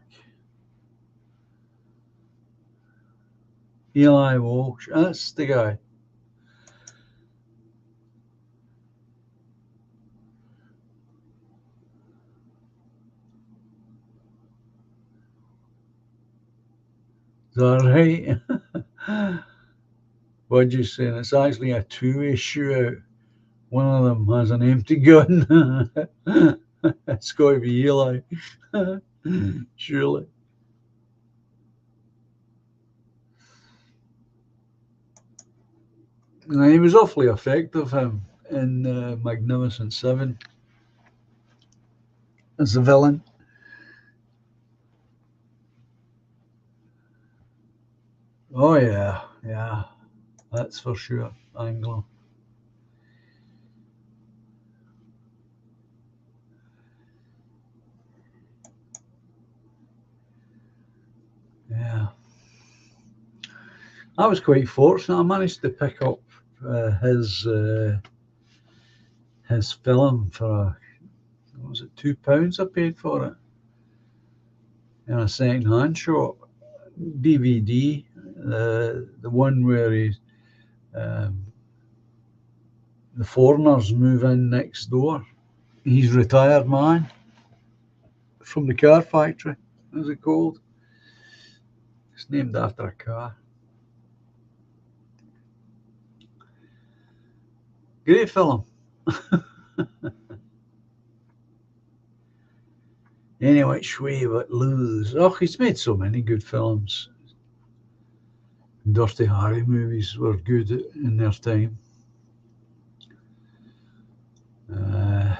Eli Walsh. That's the guy. Is that right? What'd you say? It's actually a two-way shootout. One of them has an empty gun. It's got to be Eli. Surely. He was awfully effective, him, in Magnificent Seven as the villain. Oh, yeah, yeah, that's for sure. Anglo. Yeah. I was quite fortunate. I managed to pick up his film for, what was it, £2 I paid for it in a second hand shop. DVD, the one where um, the foreigners move in next door. He's a retired man from the car factory. What's it called? It's named after a car. Great film. Any which way but lose. Oh, he's made so many good films. Dirty Harry movies were good in their time. Uh,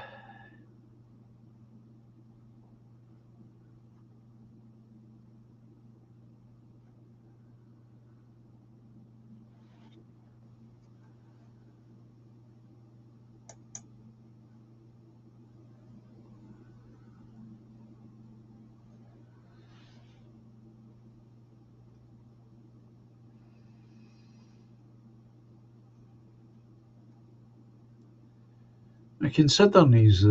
I consider he's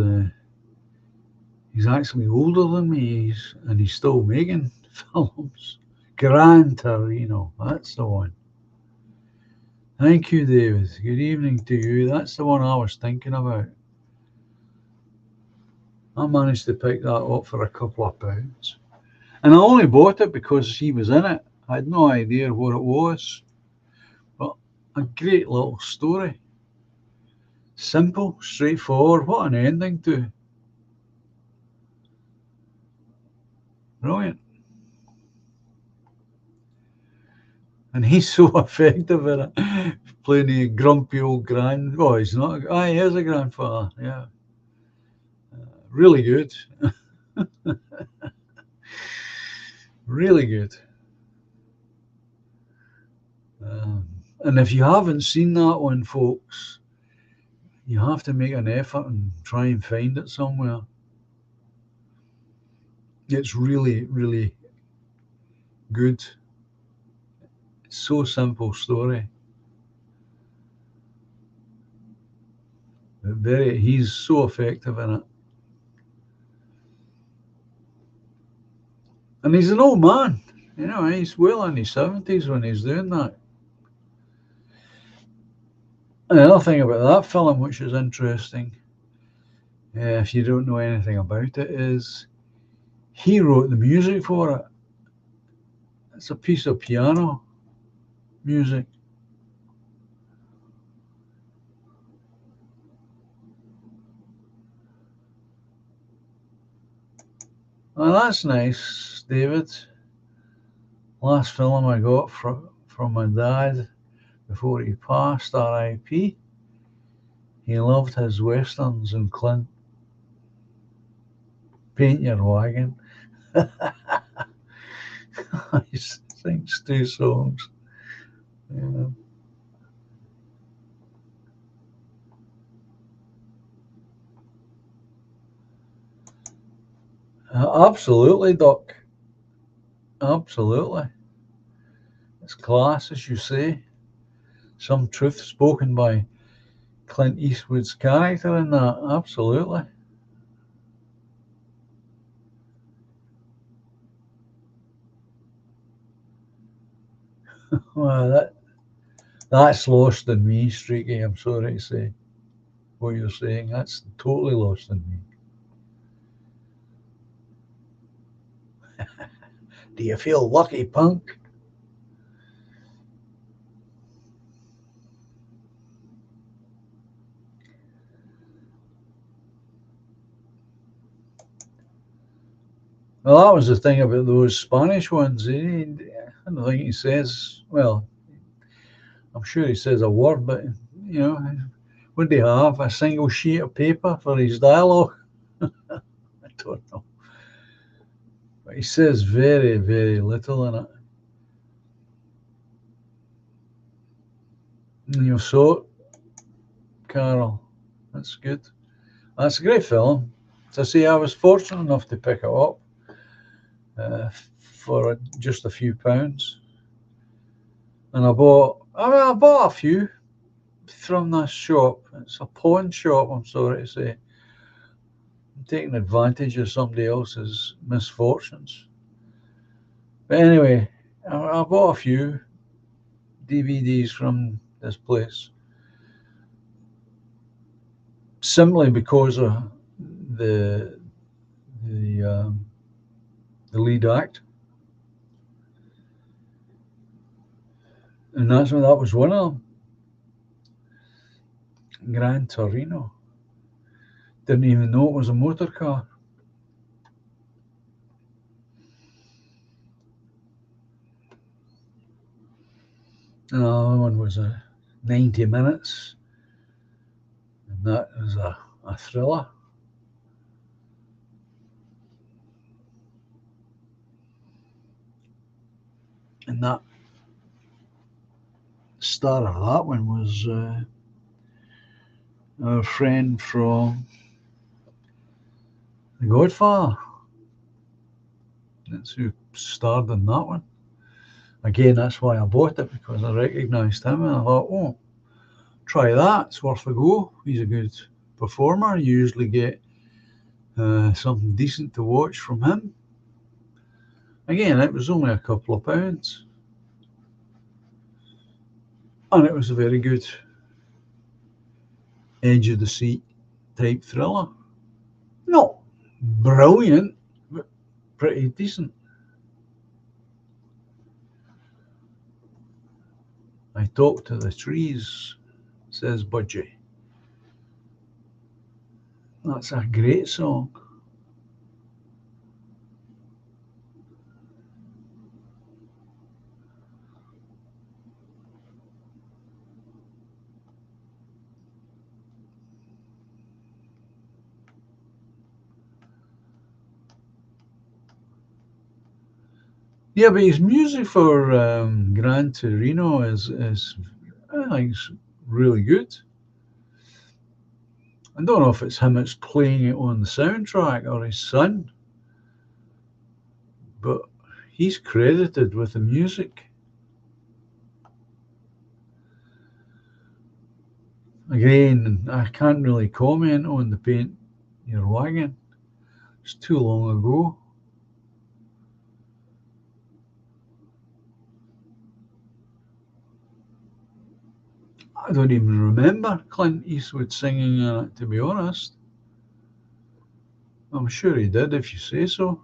actually older than me, and he's still making films. Gran Torino, that's the one. Thank you, David. Good evening to you. That's the one I was thinking about. I managed to pick that up for a couple of pounds. And I only bought it because he was in it. I had no idea what it was. But a great little story. Simple, straightforward. What an ending to it. Brilliant. And he's so effective in it. Playing the grumpy old grand. Oh, he's not. He is a grandfather. Yeah. Really good. Really good. And if you haven't seen that one, folks, you have to make an effort and try and find it somewhere. It's really, really good. It's so simple story. He's so effective in it. And he's an old man. He's well in his 70s when he's doing that. Another thing about that film, which is interesting, if you don't know anything about it, is he wrote the music for it. It's a piece of piano music. Oh, that's nice, David. Last film I got from my dad before he passed, R.I.P. He loved his westerns and Clint. Paint Your Wagon. He sings two songs. Yeah. Absolutely, Doc. Absolutely. It's class, as you say. Some truth spoken by Clint Eastwood's character in that. Absolutely. Well, that's lost in me, Streaky. I'm sorry to say what you're saying. That's totally lost in me. Do you feel lucky, punk? Well, that was the thing about those Spanish ones. I don't think he says, well, I'm sure he says a word, but, you know, would he have a single sheet of paper for his dialogue? I don't know. But he says very, very little in it. And you saw it, Carol. That's good. That's a great film. To see, I was fortunate enough to pick it up for just a few pounds. And I bought a few from this shop. It's a pawn shop, I'm sorry to say. I'm taking advantage of somebody else's misfortunes. But anyway, I bought a few DVDs from this place simply because of the the um, the lead act, and that was one of them. Gran Torino. Didn't even know it was a motor car. And the other one was a 90 minutes, and that was a thriller. And that star of that one was our friend from The Godfather. That's who starred in that one. Again, that's why I bought it because I recognised him and I thought, oh, try that. It's worth a go. He's a good performer. You usually get something decent to watch from him. Again, it was only a couple of pounds, and it was a very good edge of the seat type thriller. Not brilliant, but pretty decent. I talk to the trees, says Budgie. That's a great song. Yeah, but his music for Gran Torino is I think it's really good. I don't know if it's him that's playing it on the soundtrack or his son, but he's credited with the music. Again, I can't really comment on the Paint Your Wagon. It's too long ago. I don't even remember Clint Eastwood singing in it, to be honest. I'm sure he did if you say so.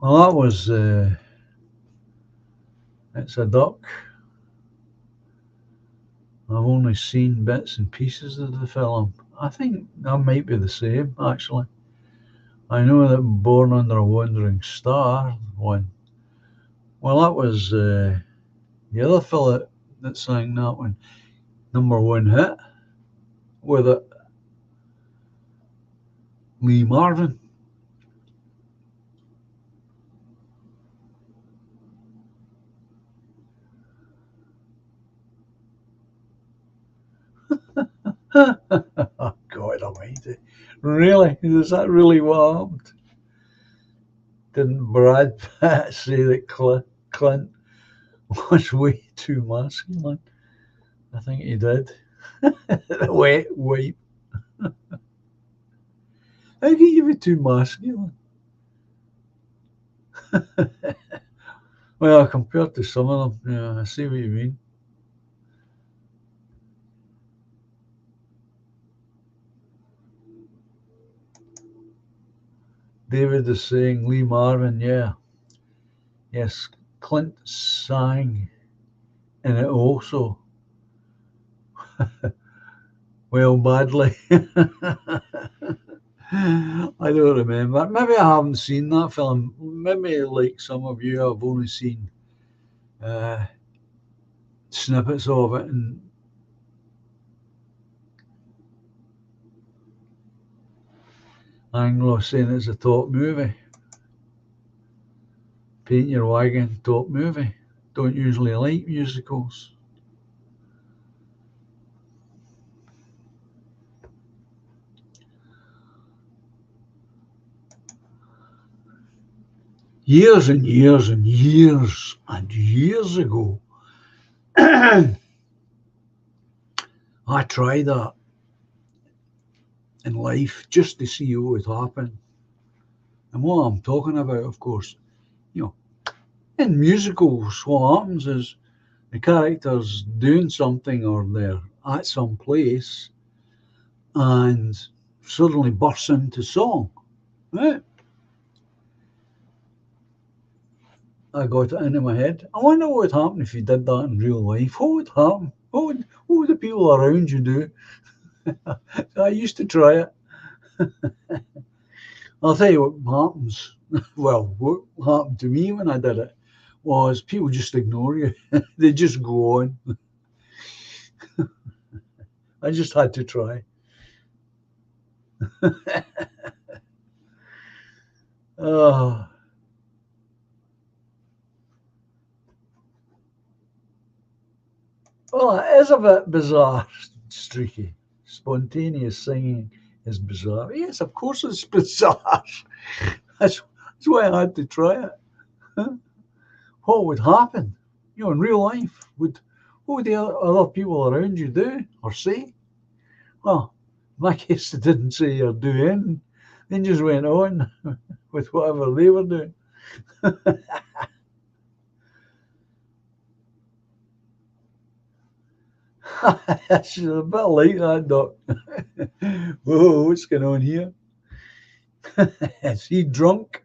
Well, that was It's a Duck. I've only seen bits and pieces of the film. I think that might be the same, actually. I know that Born Under a Wandering Star one. Well, that was the other fella that sang that one. Number one hit with it, Lee Marvin. Oh, God almighty. Really? Is that really what happened? Didn't Brad Pitt say that Clint was way too masculine? I think he did. Wet wipe. How can you be too masculine? Well, compared to some of them, yeah, I see what you mean. David is saying Lee Marvin, yeah. Yes, Clint sang in it also. Well, badly. I don't remember. Maybe I haven't seen that film. Maybe, like some of you, I've only seen uh, snippets of it. And Anglo saying it's a top movie. Paint Your Wagon, top movie. Don't usually like musicals. Years and years and years and years ago, I tried that in life just to see what would happen. And what I'm talking about, of course, you know, in musicals, what happens is the character's doing something or they're at some place and suddenly bursts into song. Right? I got it into my head. I wonder what would happen if you did that in real life. What would happen? What would the people around you do? I used to try it. I'll tell you what happens. Well, what happened to me when I did it was people just ignore you. They just go on. I just had to try. Oh, well, it is a bit bizarre, streaky. Spontaneous singing is bizarre. Yes, of course it's bizarre. That's why I had to try it. Huh? What would happen? In real life, what would the other people around you do or say? Well, in my case, they didn't say or do anything. They just went on with whatever they were doing. It's a bit like that, Doc. Whoa, what's going on here? Is he drunk?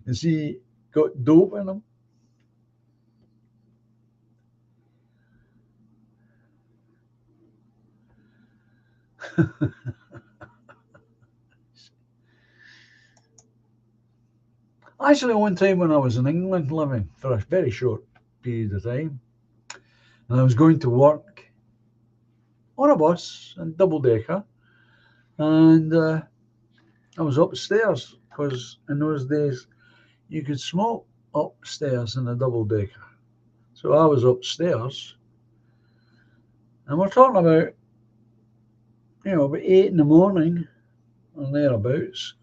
Has he got dope in him? Actually, one time when I was in England living for a very short period of time, and I was going to work on a bus and double decker, and I was upstairs because in those days you could smoke upstairs in a double decker. So I was upstairs, and we're talking about about 8 in the morning and thereabouts,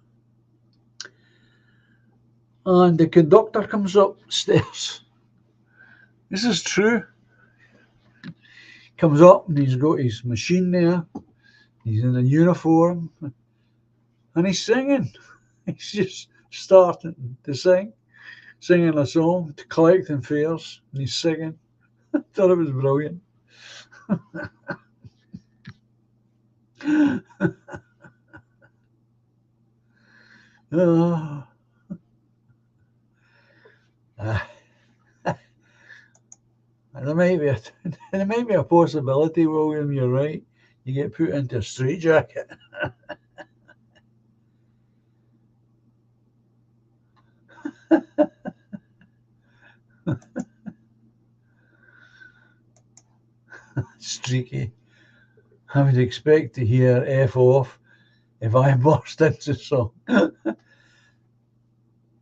and the conductor comes upstairs. This is true. Comes up and he's got his machine there. He's in a uniform and he's singing. He's just starting to singing a song to collecting fares, and he's singing. I thought it was brilliant. Oh, And it might be a possibility, William, you're right. You get put into a straitjacket. Streaky. I would expect to hear F off if I burst into song.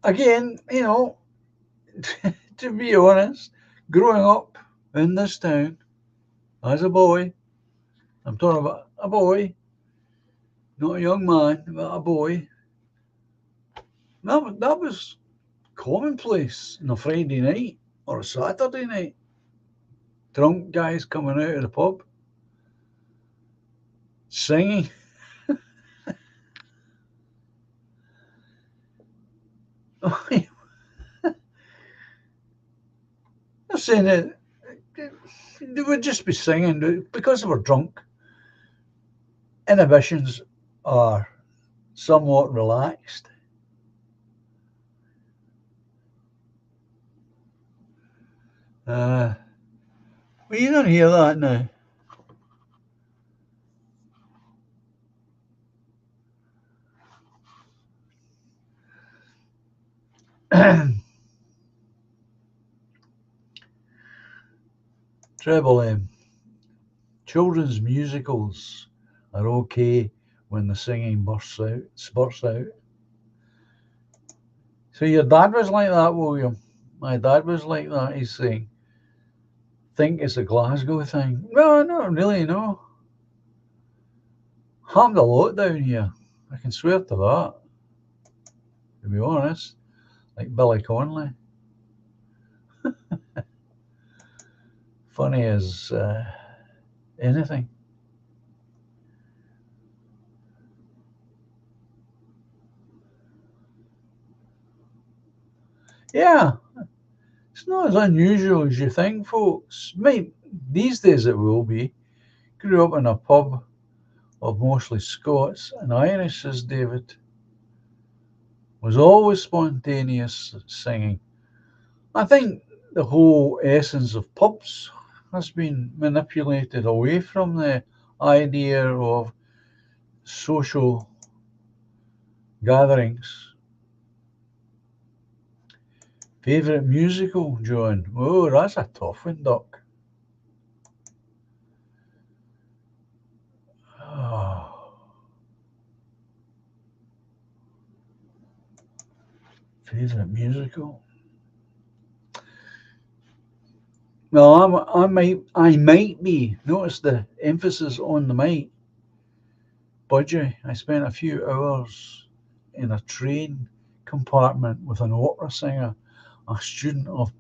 Again, to be honest, growing up in this town as a boy, I'm talking about a boy, not a young man, but a boy, that was commonplace on a Friday night or a Saturday night. Drunk guys coming out of the pub singing. I'm saying that they would just be singing because they were drunk. Inhibitions are somewhat relaxed. Uh, well, you don't hear that now. Treble M. Children's musicals are okay when the singing spurts out. So your dad was like that, William. My dad was like that. He's saying, think it's a Glasgow thing. No, not really, no. Happened a lot down here. I can swear to that, to be honest. Like Billy Connolly. Funny as anything. Yeah, it's not as unusual as you think, folks. These days it will be. Grew up in a pub of mostly Scots and Irish, says David. Was always spontaneous singing. I think the whole essence of pubs has been manipulated away from the idea of social gatherings. Favourite musical, John? Oh, that's a tough one, Doc. Oh, favourite musical? Well, I might be. Notice the emphasis on the might. Budgie. I spent a few hours in a train compartment with an opera singer, a student of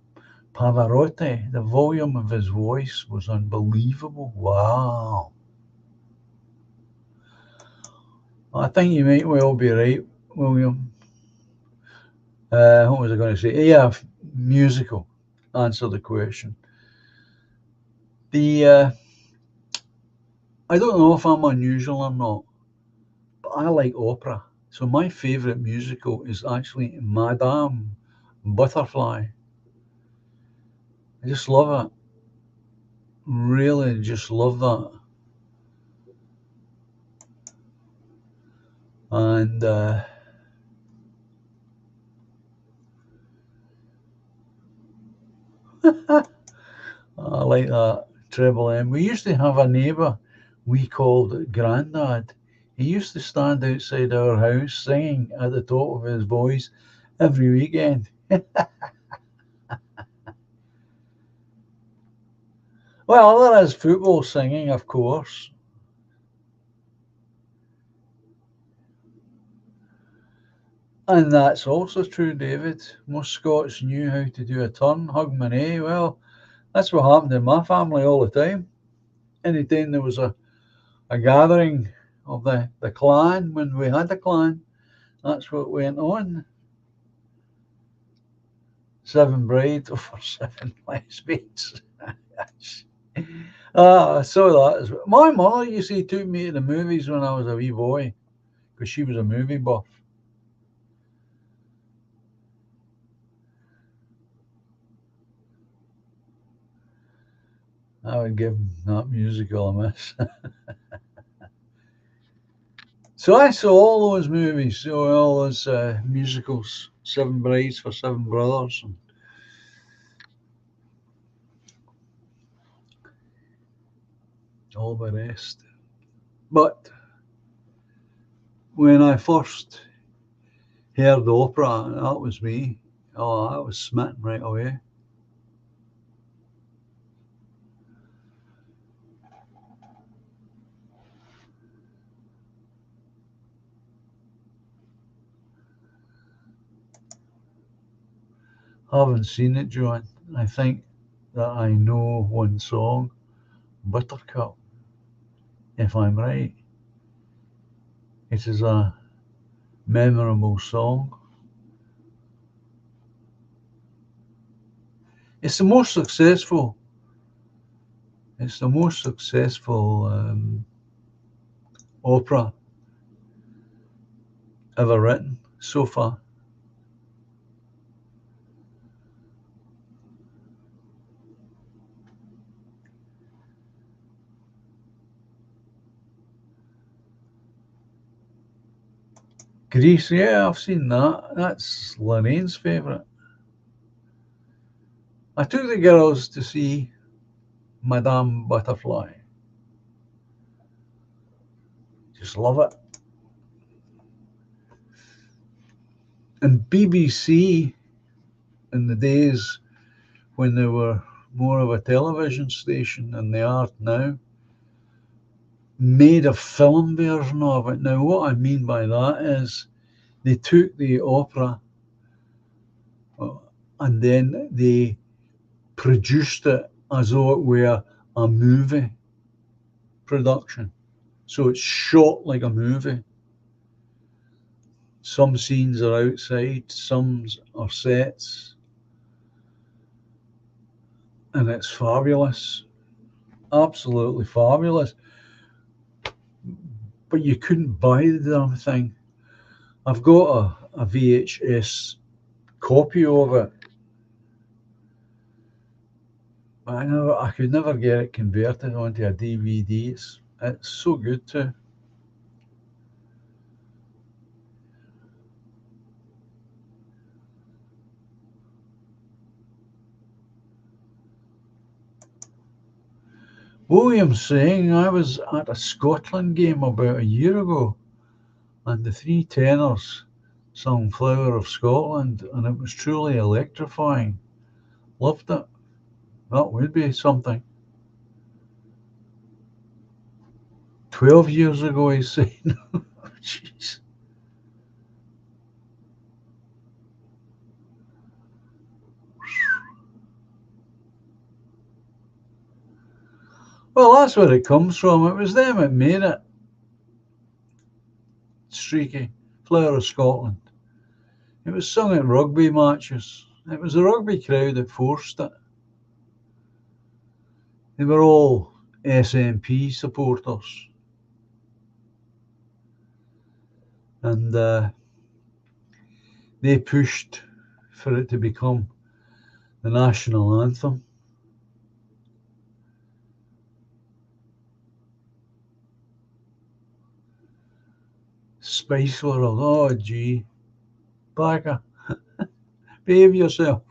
Pavarotti. The volume of his voice was unbelievable. Wow. I think you might well be right, William. What was I going to say? Yeah, musical. Answer the question. The I don't know if I'm unusual or not, but I like opera. So my favourite musical is actually Madame Butterfly. I just love it. Really, just love that. And I like that treble M. We used to have a neighbour we called Grandad. He used to stand outside our house singing at the top of his voice every weekend. Well, there is football singing, of course. And that's also true, David. Most Scots knew how to do a turn, hug Manet. Well, that's what happened in my family all the time. Anytime there was a gathering of the clan, when we had a clan, that's what went on. Seven brides over seven lesbians. I saw that as well. My mother, you see, took me to the movies when I was a wee boy because she was a movie buff. I would give that musical a miss. So I saw all those movies, so all those musicals, Seven Brides for Seven Brothers, and all the rest. But when I first heard the opera, that was me. Oh, I was smitten right away. I haven't seen it, John. I think that I know one song, Buttercup, if I'm right. It is a memorable song. It's the most successful. It's the most successful opera ever written so far. Greece, yeah, I've seen that. That's Lorraine's favourite. I took the girls to see Madame Butterfly. Just love it. And BBC, in the days when they were more of a television station than they are now, made a film version of it. Now, what I mean by that is they took the opera uh, and then they produced it as though it were a movie production. So it's shot like a movie. Some scenes are outside, some are sets, and it's fabulous. Absolutely fabulous. But you couldn't buy the damn thing. I've got a VHS copy of it. I could never get it converted onto a DVD. It's so good too. William's saying I was at a Scotland game about a year ago, and the three tenors sung Flower of Scotland, and it was truly electrifying. Loved it. That would be something. 12 years ago, he's saying. Jeez. Well, that's where it comes from. It was them that made it. Streaky. Flower of Scotland. It was sung at rugby matches. It was the rugby crowd that forced it. They were all SNP supporters. And they pushed for it to become the national anthem. Spice World, oh gee, Backer, behave yourself,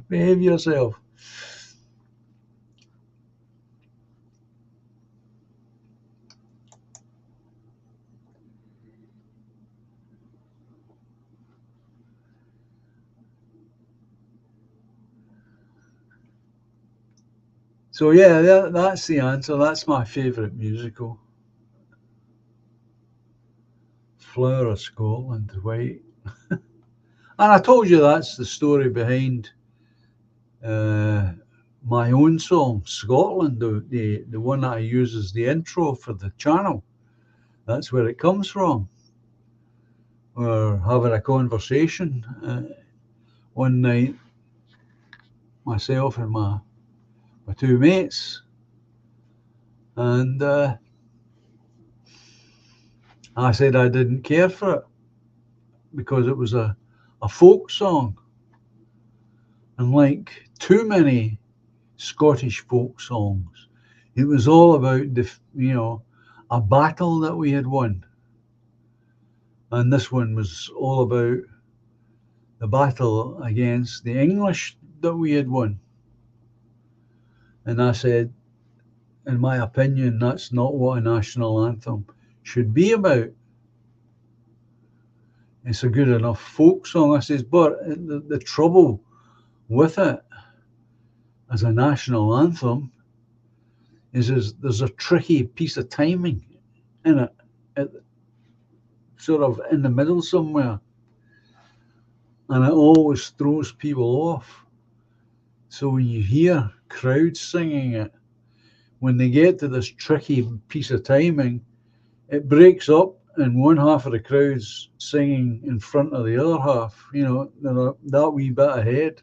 behave yourself. So yeah, that's the answer. That's my favourite musical. Flower of Scotland, White. And I told you that's the story behind uh, my own song, Scotland, the one that I use as the intro for the channel. That's where it comes from. We're having a conversation one night, myself and my two mates, and I said I didn't care for it because it was a folk song. And like too many Scottish folk songs. It was all about a battle that we had won, and this one was all about the battle against the English that we had won. And I said, in my opinion, that's not what a national anthem should be about. It's a good enough folk song. I says, but the trouble with it as a national anthem is there's a tricky piece of timing in it, it sort of in the middle somewhere, and it always throws people off. So when you hear crowds singing it, when they get to this tricky piece of timing, it breaks up, and one half of the crowd's singing in front of the other half, they're that wee bit ahead,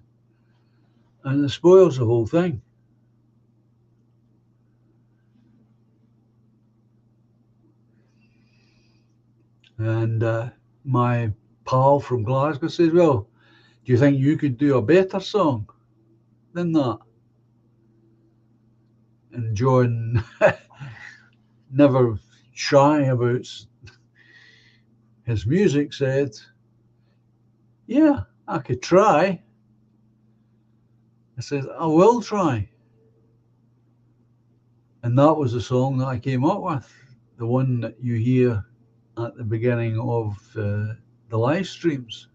and it spoils the whole thing. And my pal from Glasgow says, well, do you think you could do a better song than that? And John, never shy about his music, said, yeah, I could try. I said, I will try. And that was the song that I came up with, the one that you hear at the beginning of the live streams.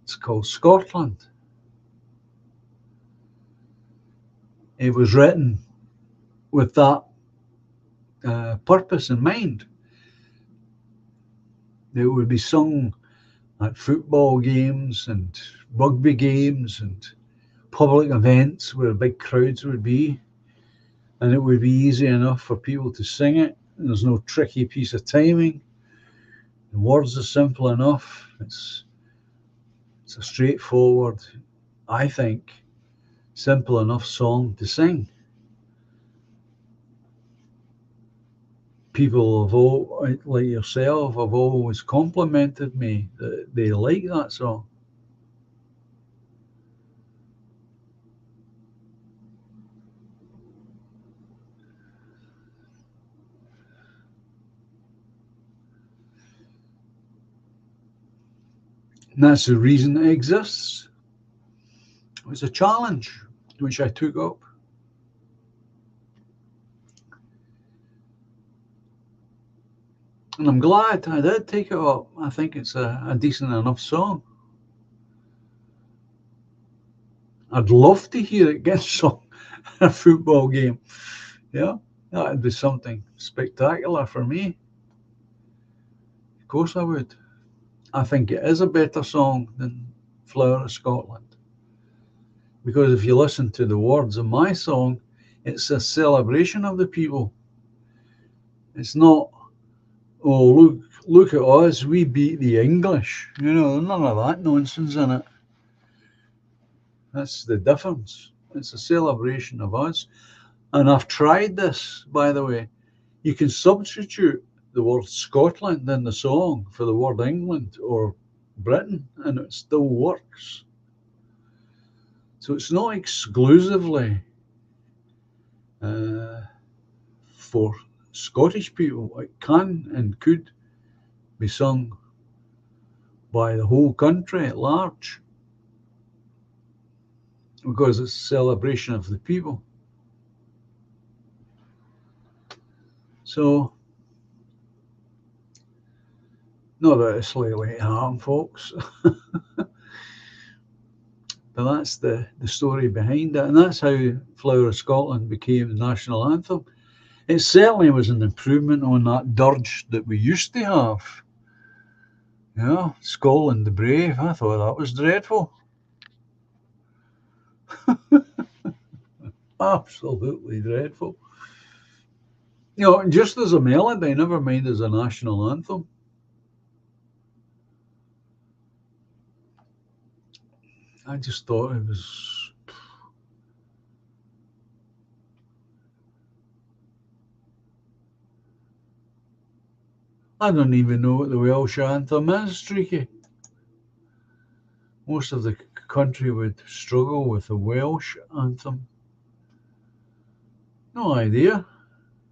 It's called Scotland. It was written with that purpose in mind. It would be sung at football games and rugby games and public events where big crowds would be, and it would be easy enough for people to sing it. And there's no tricky piece of timing. The words are simple enough. It's a straightforward, I think, simple enough song to sing. People have all, like yourself, have always complimented me that they like that song. And that's the reason it exists. It was a challenge which I took up. And I'm glad I did take it up. I think it's a decent enough song. I'd love to hear it get sung in a football game. Yeah, that'd be something spectacular for me. Of course I would. I think it is a better song than Flower of Scotland. Because if you listen to the words of my song, it's a celebration of the people. It's not, oh, look at us, we beat the English. None of that nonsense in it. That's the difference. It's a celebration of us. And I've tried this, by the way. You can substitute the word Scotland in the song for the word England or Britain, and it still works. So it's not exclusively for Scottish people. It can and could be sung by the whole country at large because it's a celebration of the people. So, not that it's likely to happen, folks, but that's the story behind it, and that's how Flower of Scotland became the national anthem. It certainly was an improvement on that dirge that we used to have. Scotland the Brave, I thought that was dreadful. Absolutely dreadful. Just as a melody, never mind as a national anthem. I just thought it was. I don't even know what the Welsh anthem is, Streaky. Most of the country would struggle with the Welsh anthem. No idea.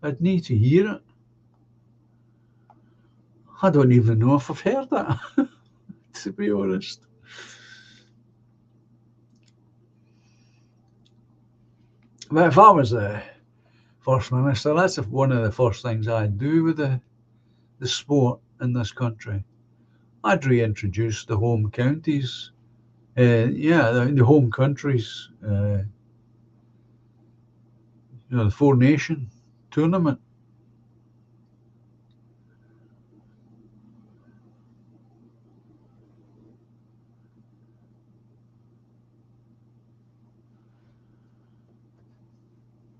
I'd need to hear it. I don't even know if I've heard it, to be honest. But if I was the First Minister, that's one of the first things I'd do with the sport in this country. I'd reintroduce the home counties. The home countries, the Four Nation tournament.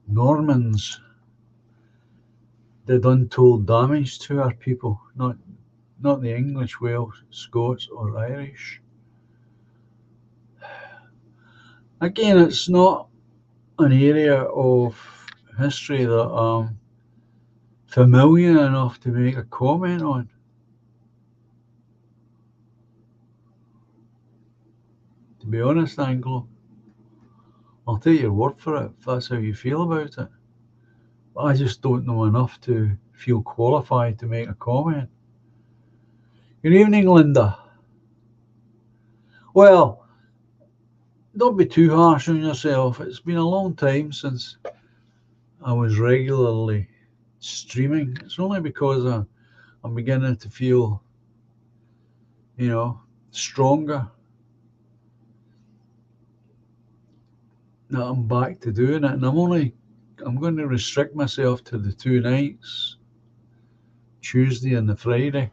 Normans did untold damage to our people, not the English, Welsh, Scots, or Irish. Again, it's not an area of history that I'm familiar enough to make a comment on. To be honest, Anglo, I'll take your word for it if that's how you feel about it. But I just don't know enough to feel qualified to make a comment. Good evening, Linda. Well, don't be too harsh on yourself. It's been a long time since I was regularly streaming. It's only because I'm beginning to feel, you know, stronger that I'm back to doing it. And I'm going to restrict myself to the 2 nights, Tuesday and the Friday.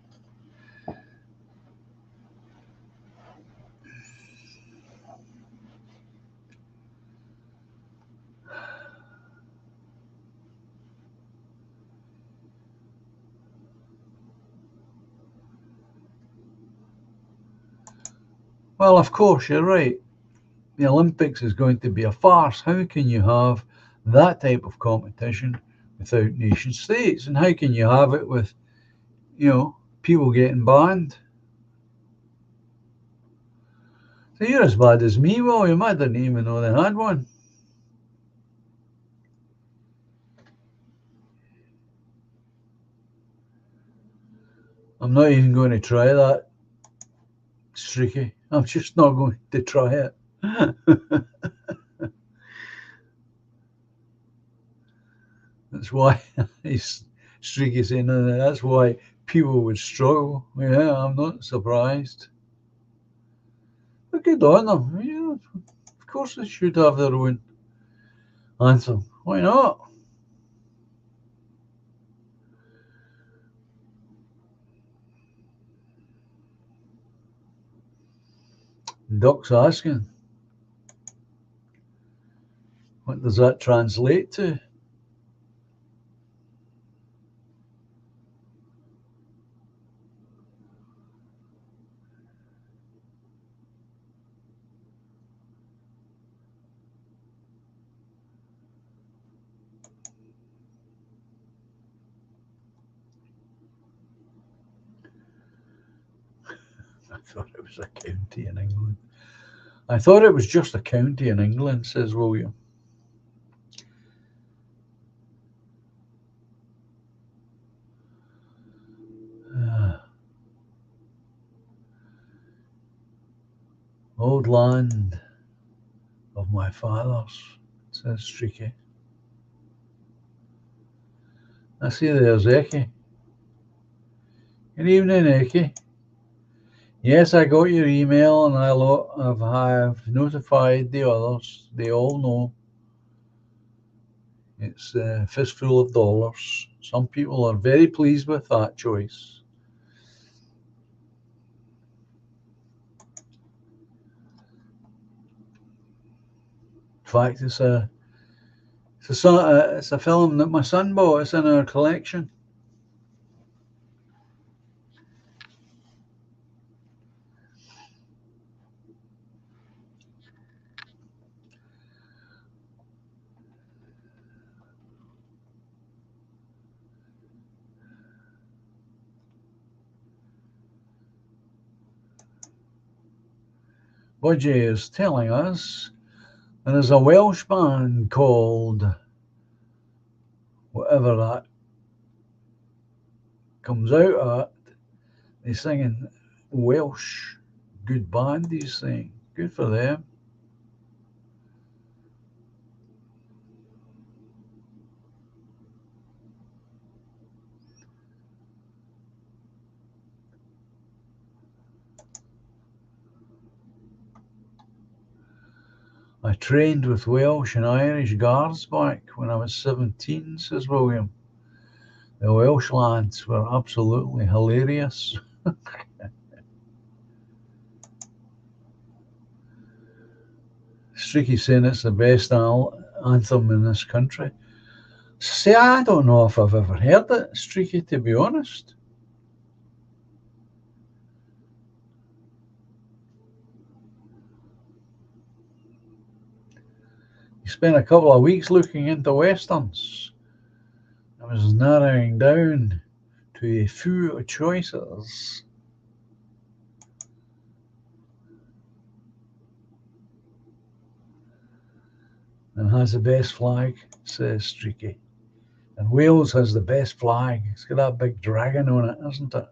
Well, of course, you're right. The Olympics is going to be a farce. How can you have that type of competition without nation states? And how can you have it with, people getting banned? So you're as bad as me, William. I didn't even know they had one. I'm not even going to try that, Streaky. I'm just not going to try it. That's why he's Streaky saying that's why people would struggle. Yeah, I'm not surprised. But good on them. Yeah, of course they should have their own anthem. Why not? Duck's asking, what does that translate to? I thought it was a county in England. I thought it was just a county in England, says William. Old land of my fathers, says Streaky. I see there's Eki. Good evening, Eki. Yes, I got your email and have notified the others. They all know it's a fistful of dollars. Some people are very pleased with that choice. In fact, it's a film that my son bought. It's in our collection. Budgie is telling us there is a Welsh band called whatever that comes out of it. They singing Welsh. Good band, he's saying. Good for them. I trained with Welsh and Irish guards back when I was 17, says William. The Welsh lads were absolutely hilarious. Streaky saying it's the best anthem in this country. See, I don't know if I've ever heard it, Streaky, to be honest. You spent a couple of weeks looking into westerns. I was narrowing down to a few choices. And has the best flag, says Streaky. And Wales has the best flag. It's got that big dragon on it, isn't it?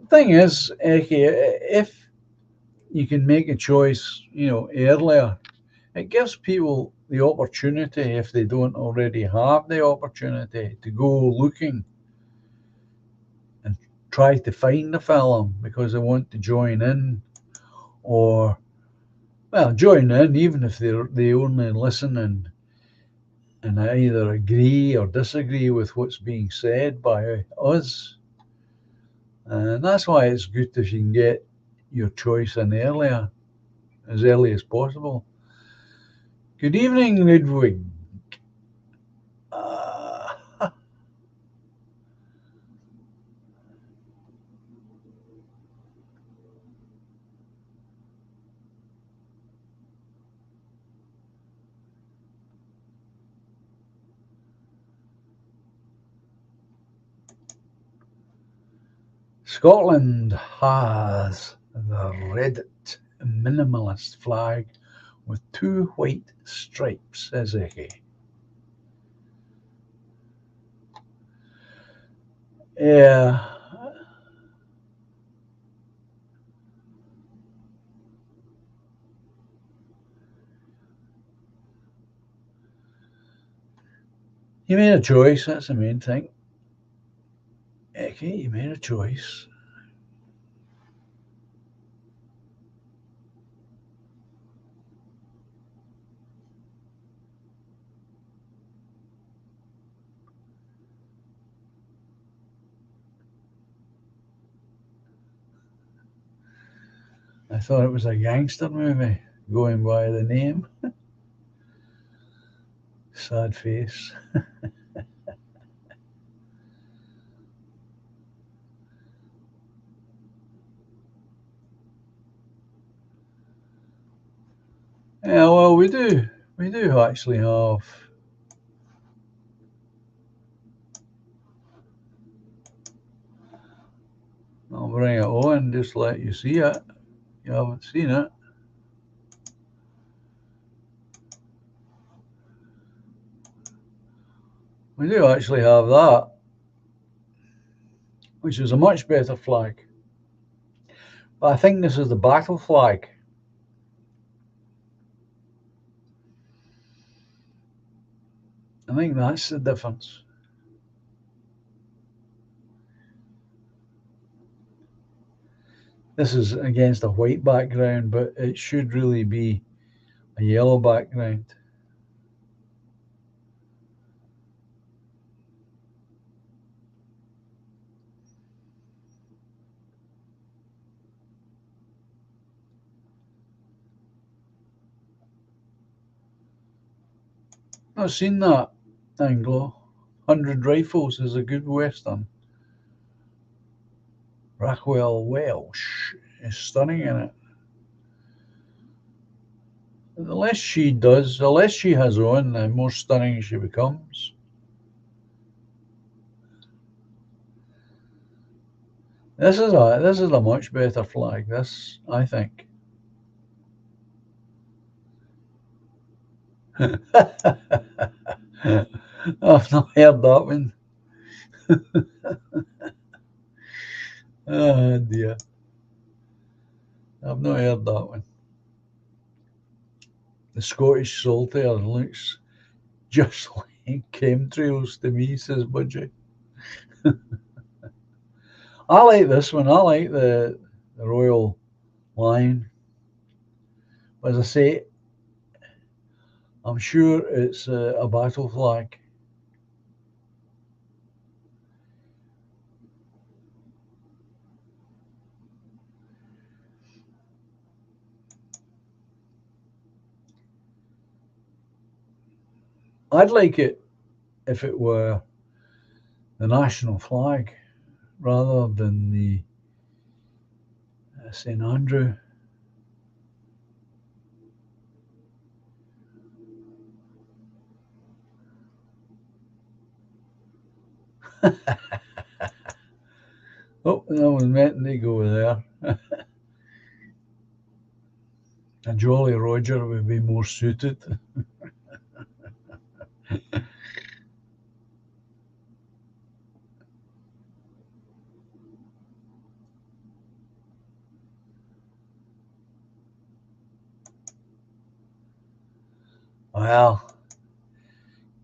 The thing is, Eki, if you can make a choice, earlier, it gives people the opportunity, if they don't already have the opportunity, to go looking and try to find the film because they want to join in, or well, join in even if they only listen and either agree or disagree with what's being said by us. And that's why it's good if you can get your choice in earlier, as early as possible. Good evening, Ludwig. Uh, Scotland has the Reddit minimalist flag with two white stripes, says Eki. Yeah, you made a choice, that's the main thing. Eki, you made a choice. I thought it was a gangster movie going by the name. Sad face. Yeah, well, we do. We do actually have. I'll bring it on, just let you see it. You haven't seen it. We do actually have that, which is a much better flag. But I think this is the battle flag. I think that's the difference. This is against a white background, but it should really be a yellow background. I've seen that, Anglo. 100 Rifles is a good western. Rockwell Welsh is stunning in it. The less she does, the less she has on, the more stunning she becomes. This is a much better flag. This, I think. I've not heard that one. Oh dear, I've not heard that one. The Scottish Saltaire looks just like chemtrails to me, says Budgie. I like this one. I like the Royal Lion. As I say, I'm sure it's a battle flag. I'd like it if it were the national flag rather than the St Andrew. Oh, that was meant to go there. A Jolly Roger would be more suited. Well,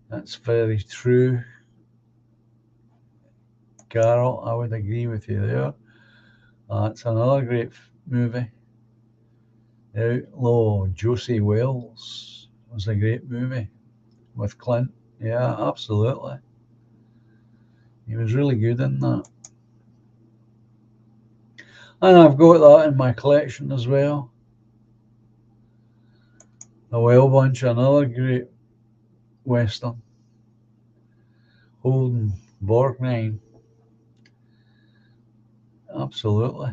that's very true, Carol. I would agree with you there. That's another great movie. The Outlaw Josie Wells was a great movie with Clint. Yeah, absolutely. He was really good in that. And I've got that in my collection as well. The Wild Bunch, another great western. Holden Borgnine, absolutely.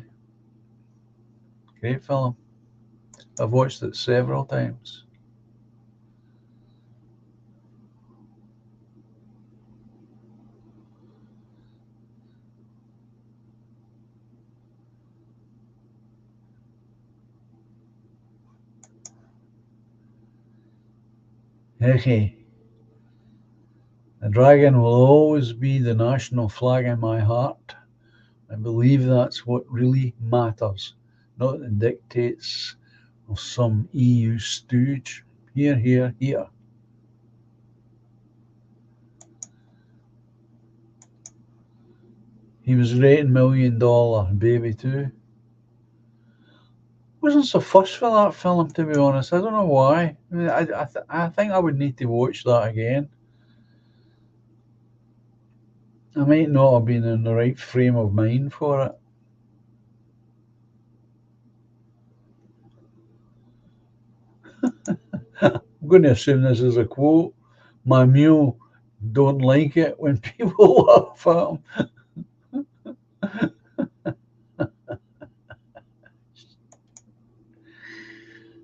Great film. I've watched it several times. Okay, the dragon will always be the national flag in my heart. I believe that's what really matters, not the dictates of some EU stooge. Here, here, here. He was rating $1 million baby too. Wasn't so fussed for that film, to be honest. I don't know why. I think I would need to watch that again. I might not have been in the right frame of mind for it. I'm going to assume this is a quote. My mule don't like it when people laugh at him.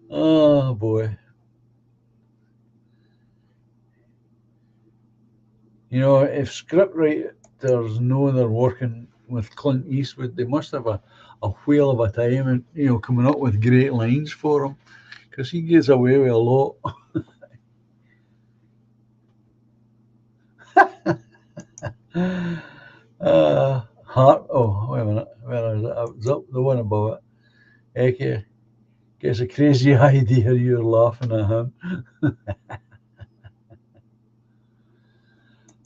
Oh boy. You know, if scriptwriters know they're working with Clint Eastwood, they must have a whale of a time and coming up with great lines for him because he gets away with a lot. Heart. Oh, wait a minute. Where is it? It's up the one above it. Eke gets a crazy idea. You're laughing at him.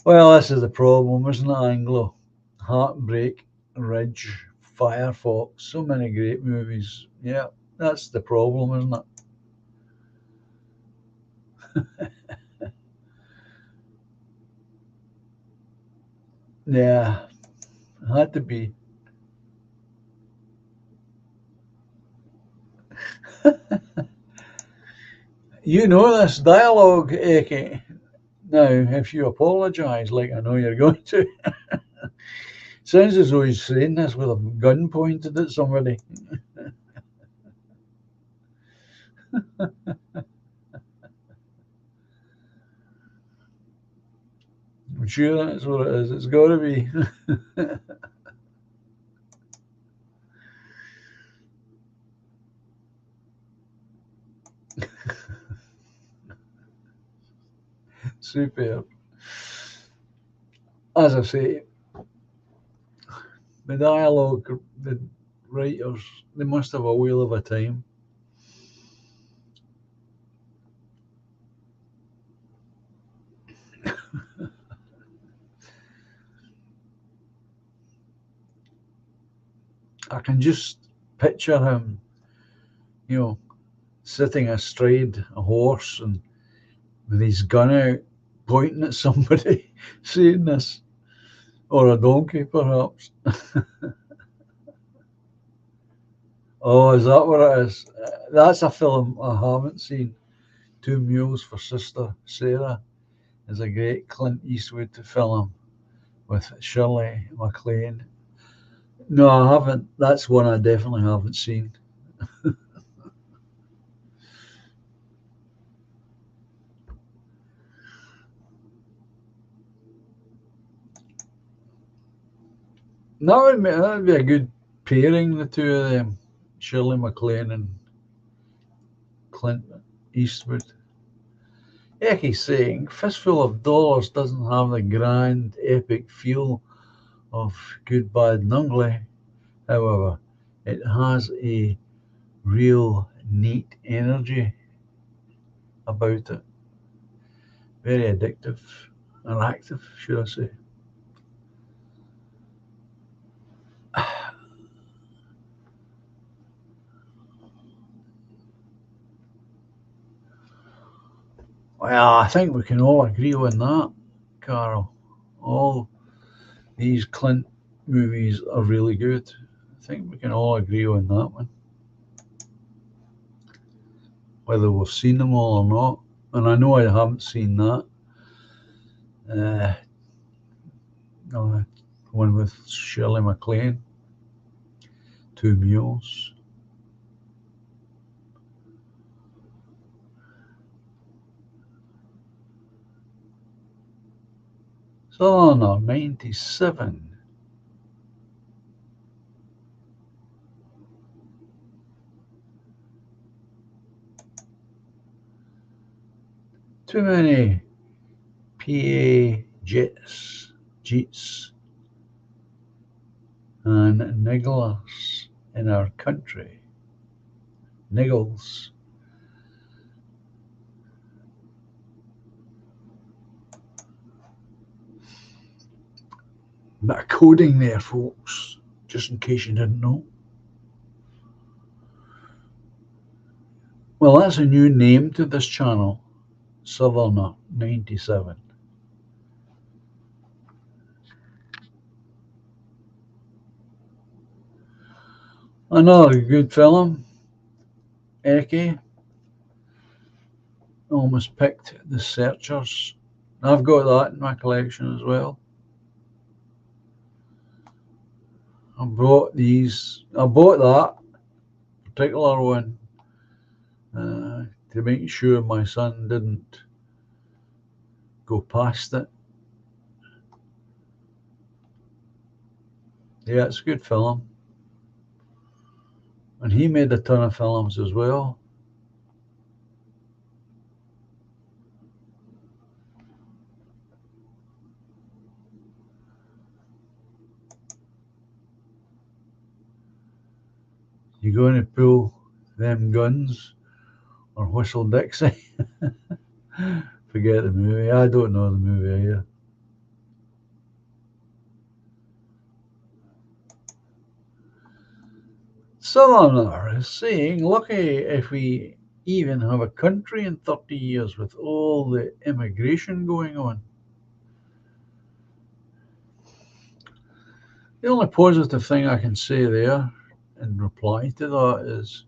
Well, this is the problem, isn't it, Anglo? Heartbreak, Ridge, Firefox, so many great movies. Yeah, that's the problem, isn't it? Yeah, it had to be. You know this dialogue, Eke. Now, if you apologise, like I know you're going to, Sounds as though he's saying this with a gun pointed at somebody. I'm sure that's what it is. It's got to be. Superb. As I say, the dialogue, the writers, they must have a whale of a time. I can just picture him, you know, sitting astride a horse and with his gun out, pointing at somebody, saying this, or a donkey, perhaps. Oh, is that what it is? That's a film I haven't seen. Two Mules for Sister Sarah is a great Clint Eastwood film with Shirley MacLaine. No, I haven't. That's one I definitely haven't seen. That would be a good pairing, the two of them, Shirley MacLaine and Clint Eastwood. He's saying Fistful of Dollars doesn't have the grand, epic feel of Good, Bad, and Ugly. However, it has a real neat energy about it. Very addictive and active, should I say. Well, I think we can all agree on that, Carol. All these Clint movies are really good. I think we can all agree on that one, whether we've seen them all or not. And I know I haven't seen that. Uh, no, one with Shirley MacLaine, Two Mules. So, no, 97. Too many PA Jeets, and nigglers in our country. Niggles. Bit of coding there, folks, just in case you didn't know. Well, that's a new name to this channel, Southerner 97. Another good film, Eki, almost picked The Searchers. I've got that in my collection as well. I bought that particular one to make sure my son didn't go past it. Yeah, it's a good film. And he made a ton of films as well. You going to pull them guns or whistle Dixie? Forget the movie. I don't know the movie either. Southerner is saying, lucky if we even have a country in 30 years with all the immigration going on. The only positive thing I can say there in reply to that is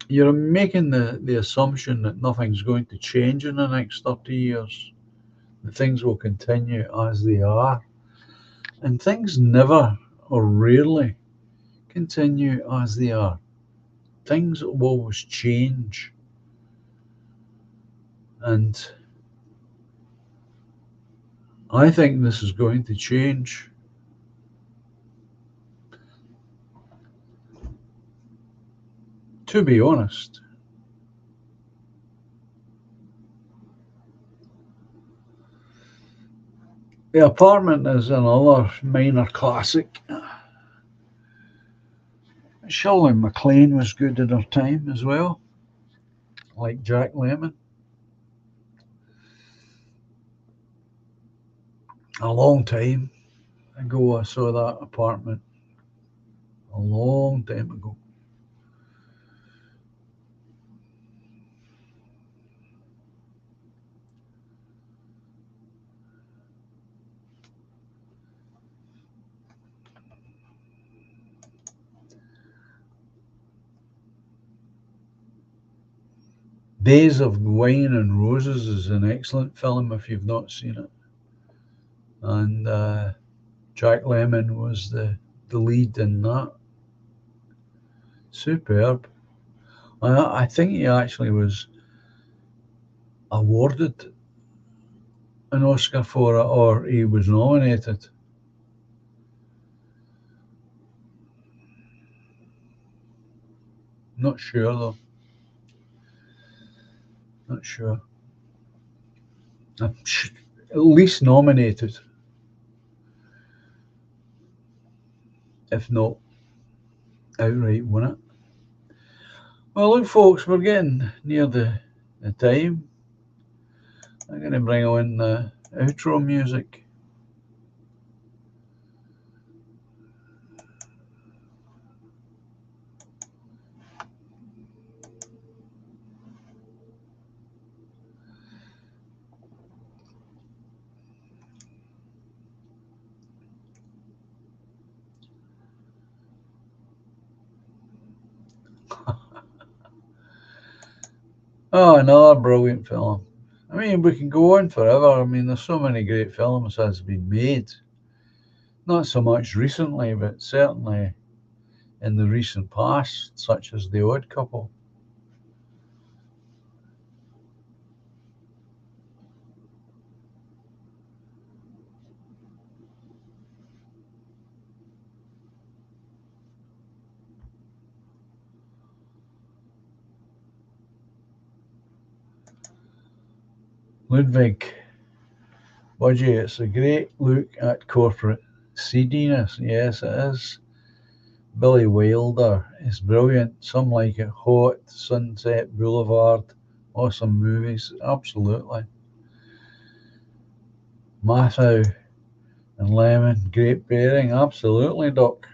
you're making the assumption that nothing's going to change in the next 30 years. That things will continue as they are. And things never or rarely continue as they are. Things will always change. And I think this is going to change. To be honest, The Apartment is another minor classic. Shirley MacLaine was good in her time as well, like Jack Lemmon. A long time ago, I saw that Apartment. A long time ago. Days of Wine and Roses is an excellent film if you've not seen it. And Jack Lemmon was the lead in that. Superb. I think he actually was awarded an Oscar for it, or he was nominated. Not sure though. Not sure. At least nominated, if not outright won it. Well, look, folks, we're getting near the time. I'm going to bring on the outro music. Oh, another brilliant film. I mean, we can go on forever. I mean, there's so many great films that's been made. Not so much recently, but certainly in the recent past, such as The Odd Couple. Ludwig Budgie, it's a great look at corporate seediness. Yes, it is. Billy Wilder is brilliant. Some like it hot, Sunset Boulevard, awesome movies. Absolutely. Matthew and Lemon, great pairing. Absolutely, Doc.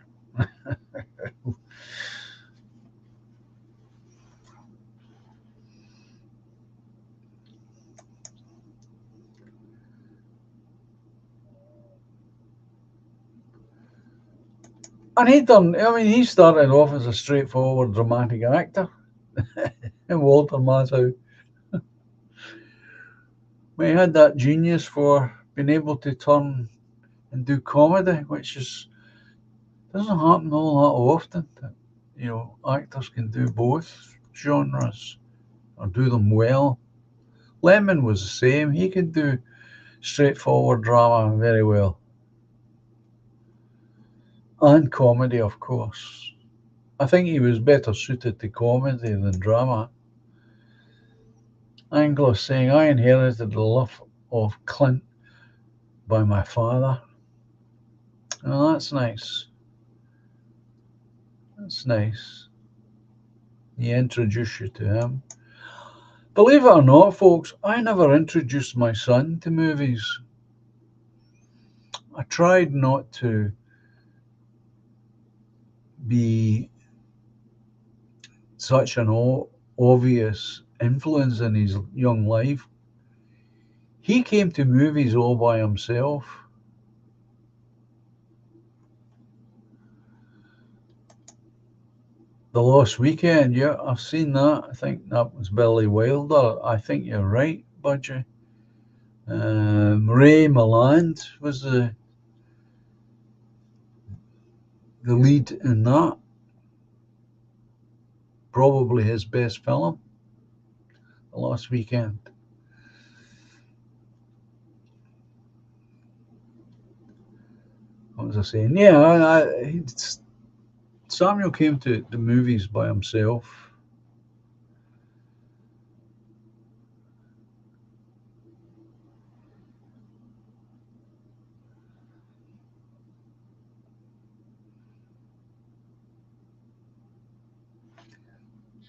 And he done, I mean, he started off as a straightforward dramatic actor. And Walter Matthau. He had that genius for being able to turn and do comedy, which is doesn't happen all that often. That, actors can do both genres or do them well. Lemon was the same. He could do straightforward drama very well. And comedy, of course. I think he was better suited to comedy than drama. Anglo saying, I inherited the love of Clint by my father. Oh, that's nice. That's nice. He introduced you to him. Believe it or not, folks, I never introduced my son to movies. I tried not to be such an obvious influence in his young life. He came to movies all by himself. The Lost Weekend, yeah, I've seen that. I think that was Billy Wilder. I think you're right, Budgie. Ray Milland was the the lead in that, probably his best film, The Last Weekend. What was I saying? Yeah, Samuel came to the movies by himself.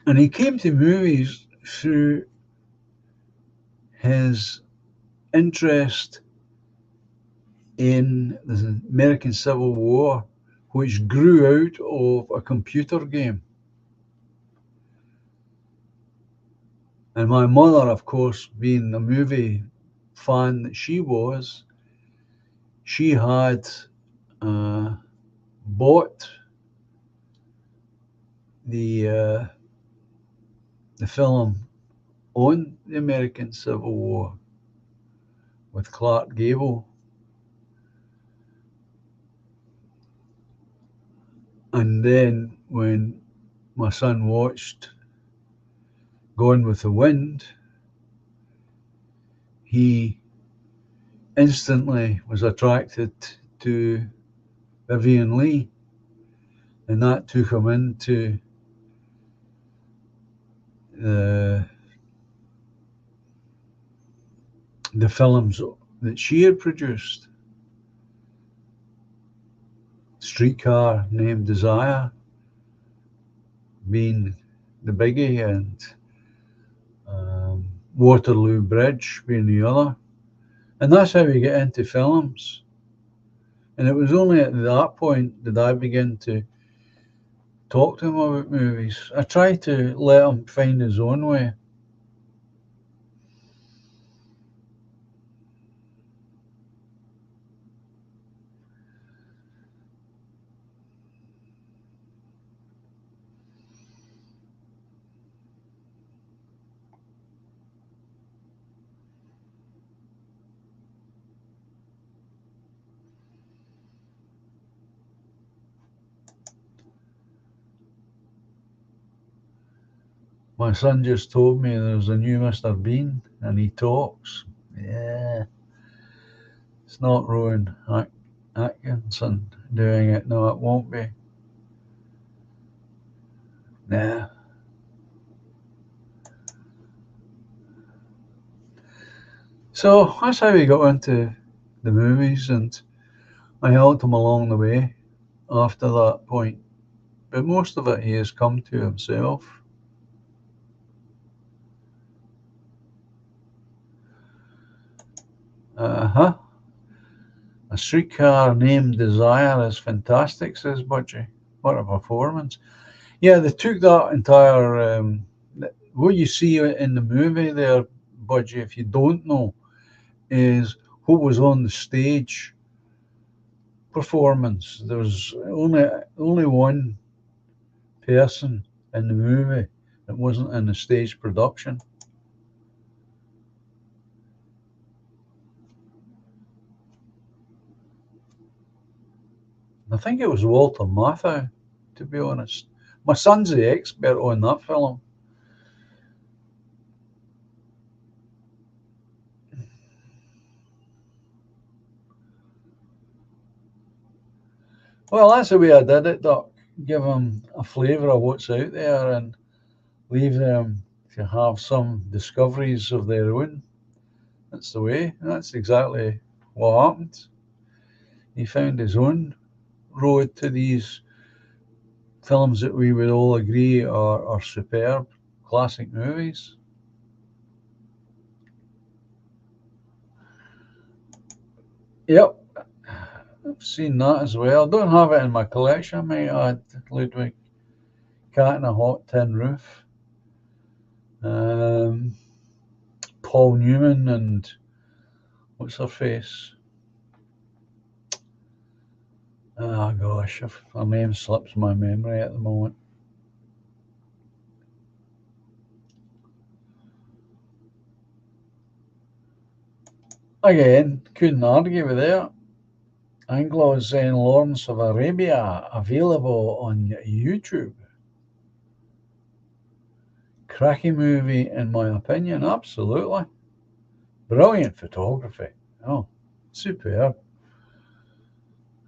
And he came to movies through his interest in the American Civil War, which grew out of a computer game. And my mother, of course, being a movie fan that she was, she had bought the film on the American Civil War with Clark Gable. And then when my son watched Gone with the Wind, he instantly was attracted to Vivian Leigh, and that took him into the films that she had produced. Streetcar Named Desire being the biggie, and Waterloo Bridge being the other. And that's how we get into films. And it was only at that point that I began to talk to him about movies. I tried to let him find his own way. My son just told me there's a new Mr. Bean and he talks. Yeah, it's not Rowan Atkinson doing it. No, it won't be. Nah. So that's how we got into the movies, and I helped him along the way after that point. But most of it he has come to himself. Uh-huh. A Streetcar Named Desire is fantastic, says Budgie. What a performance. Yeah, they took that entire, what you see in the movie there, Budgie, if you don't know, is what was on the stage performance. There was only one person in the movie that wasn't in the stage production. I think it was Walter Matthau, to be honest. My son's the expert on that film. Well, that's the way I did it, Doc. Give them a flavour of what's out there and leave them to have some discoveries of their own. That's the way. That's exactly what happened. He found his own road to these films that we would all agree are superb, classic movies. Yep, I've seen that as well. Don't have it in my collection, mate. I had Ludwig, Cat in a Hot Tin Roof, um, Paul Newman, and what's her face? Oh gosh, her name slips my memory at the moment. Again, couldn't argue with that. Anglos and Lawrence of Arabia, available on YouTube. Cracking movie, in my opinion, absolutely. Brilliant photography. Oh, superb.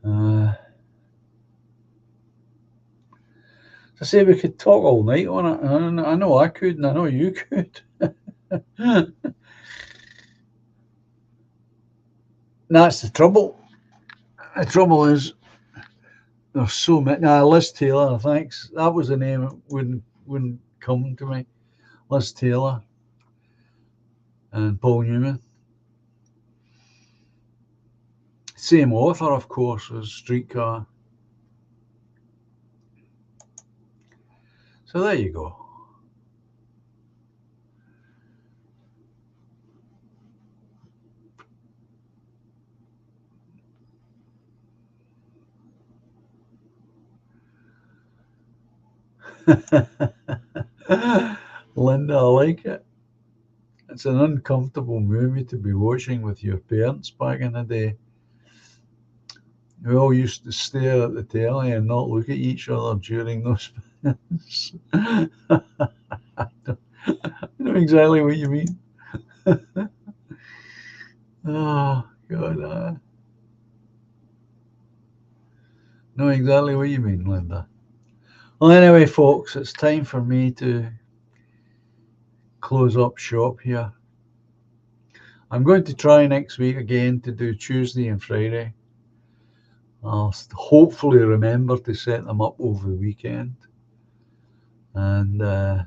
I say we could talk all night on it. I know I could, and I know you could. That's the trouble. The trouble is there's so many. Liz Taylor, thanks. That was the name. It wouldn't come to me. Liz Taylor and Paul Newman. Same author, of course, as Streetcar. So there you go. Linda, I like it. It's an uncomfortable movie to be watching with your parents back in the day. We all used to stare at the telly and not look at each other during those minutes. I know exactly what you mean. Oh, God. I know exactly what you mean, Linda. Well, anyway, folks, it's time for me to close up shop here. I'm going to try next week again to do Tuesday and Friday. I'll hopefully remember to set them up over the weekend. And I'll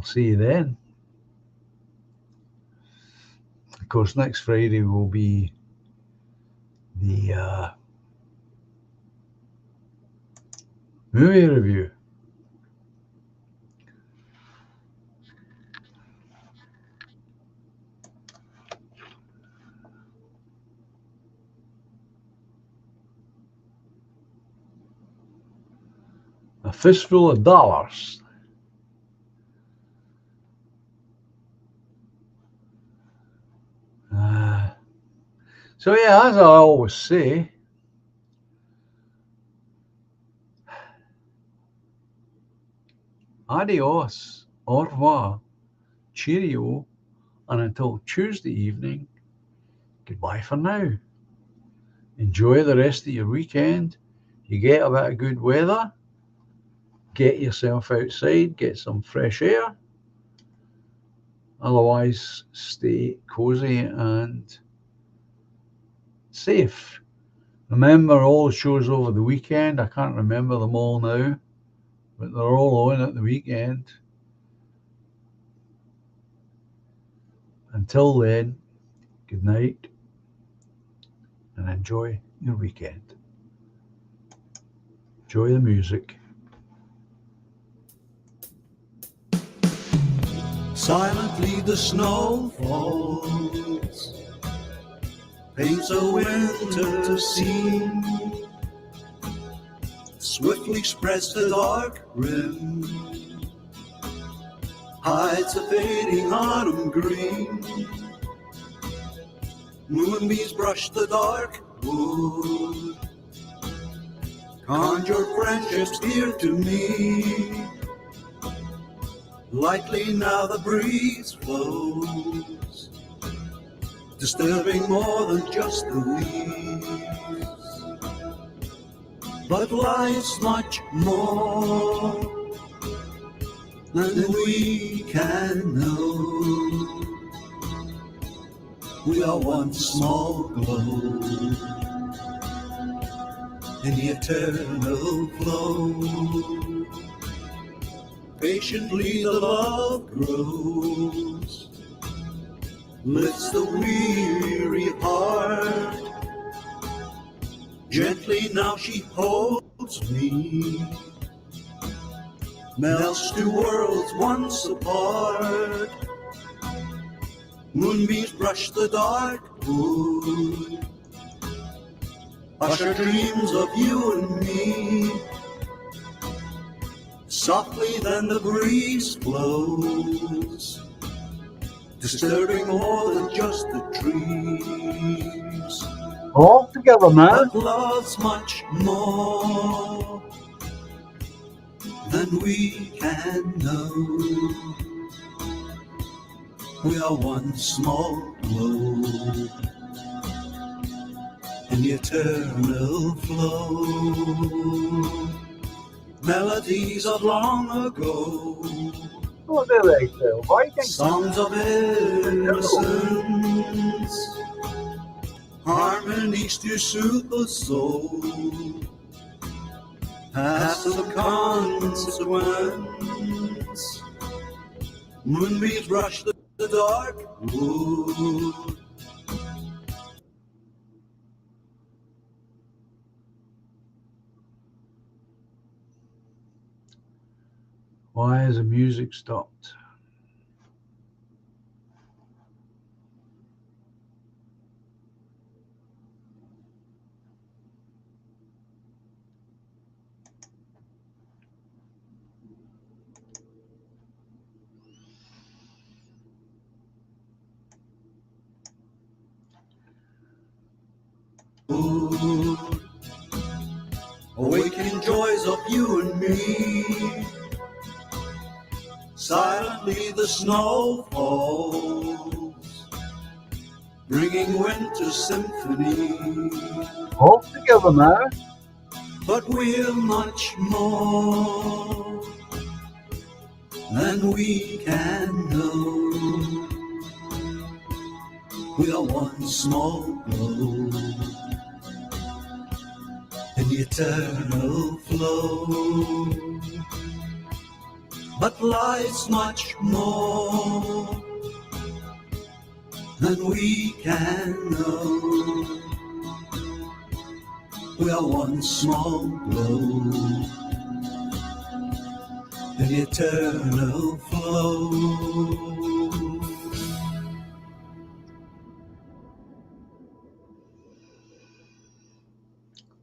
see you then. Of course, next Friday will be the movie review. A fistful of dollars. So yeah, as I always say, adios, au revoir, cheerio, and until Tuesday evening, goodbye for now. Enjoy the rest of your weekend. You get a bit of good weather, get yourself outside, get some fresh air. Otherwise, stay cozy and safe. Remember all the shows over the weekend. I can't remember them all now, but they're all on at the weekend. Until then, good night and enjoy your weekend. Enjoy the music. Silently the snow falls, paints a winter scene, swiftly spreads the dark rim, hides a fading autumn green. Moonbeams brush the dark wood, conjure friendships dear to me. Lightly now the breeze flows, disturbing more than just the leaves. But life's much more than we can know. We are one small glow in the eternal flow. Patiently the love grows, lifts the weary heart. Gently now she holds me, melts two worlds once apart. Moonbeams brush the dark wood, usher dreams of you and me. Softly then the breeze blows, disturbing more than just the trees. All together now. But love's much more than we can know. We are one small globe in the eternal flow. Melodies of long ago, What do they do? Writing. songs of innocence, harmonies to soothe the soul. Past the consequence, moonbeams brush the dark wood. Why has the music stopped? Awakening joys of you and me. Silently the snow falls, bringing winter symphony. All together now. But we're much more than we can know. We are one small globe in the eternal flow. But life's much more than we can know. We are one small globe in the eternal flow.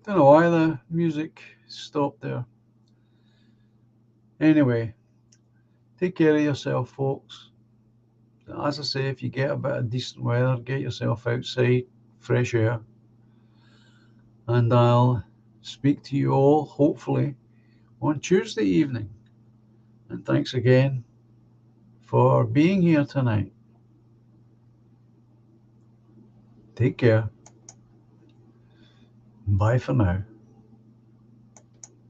Don't know why the music stopped there. Anyway, take care of yourself, folks. As I say, if you get a bit of decent weather, get yourself outside, fresh air. And I'll speak to you all, hopefully, on Tuesday evening. And thanks again for being here tonight. Take care. Bye for now.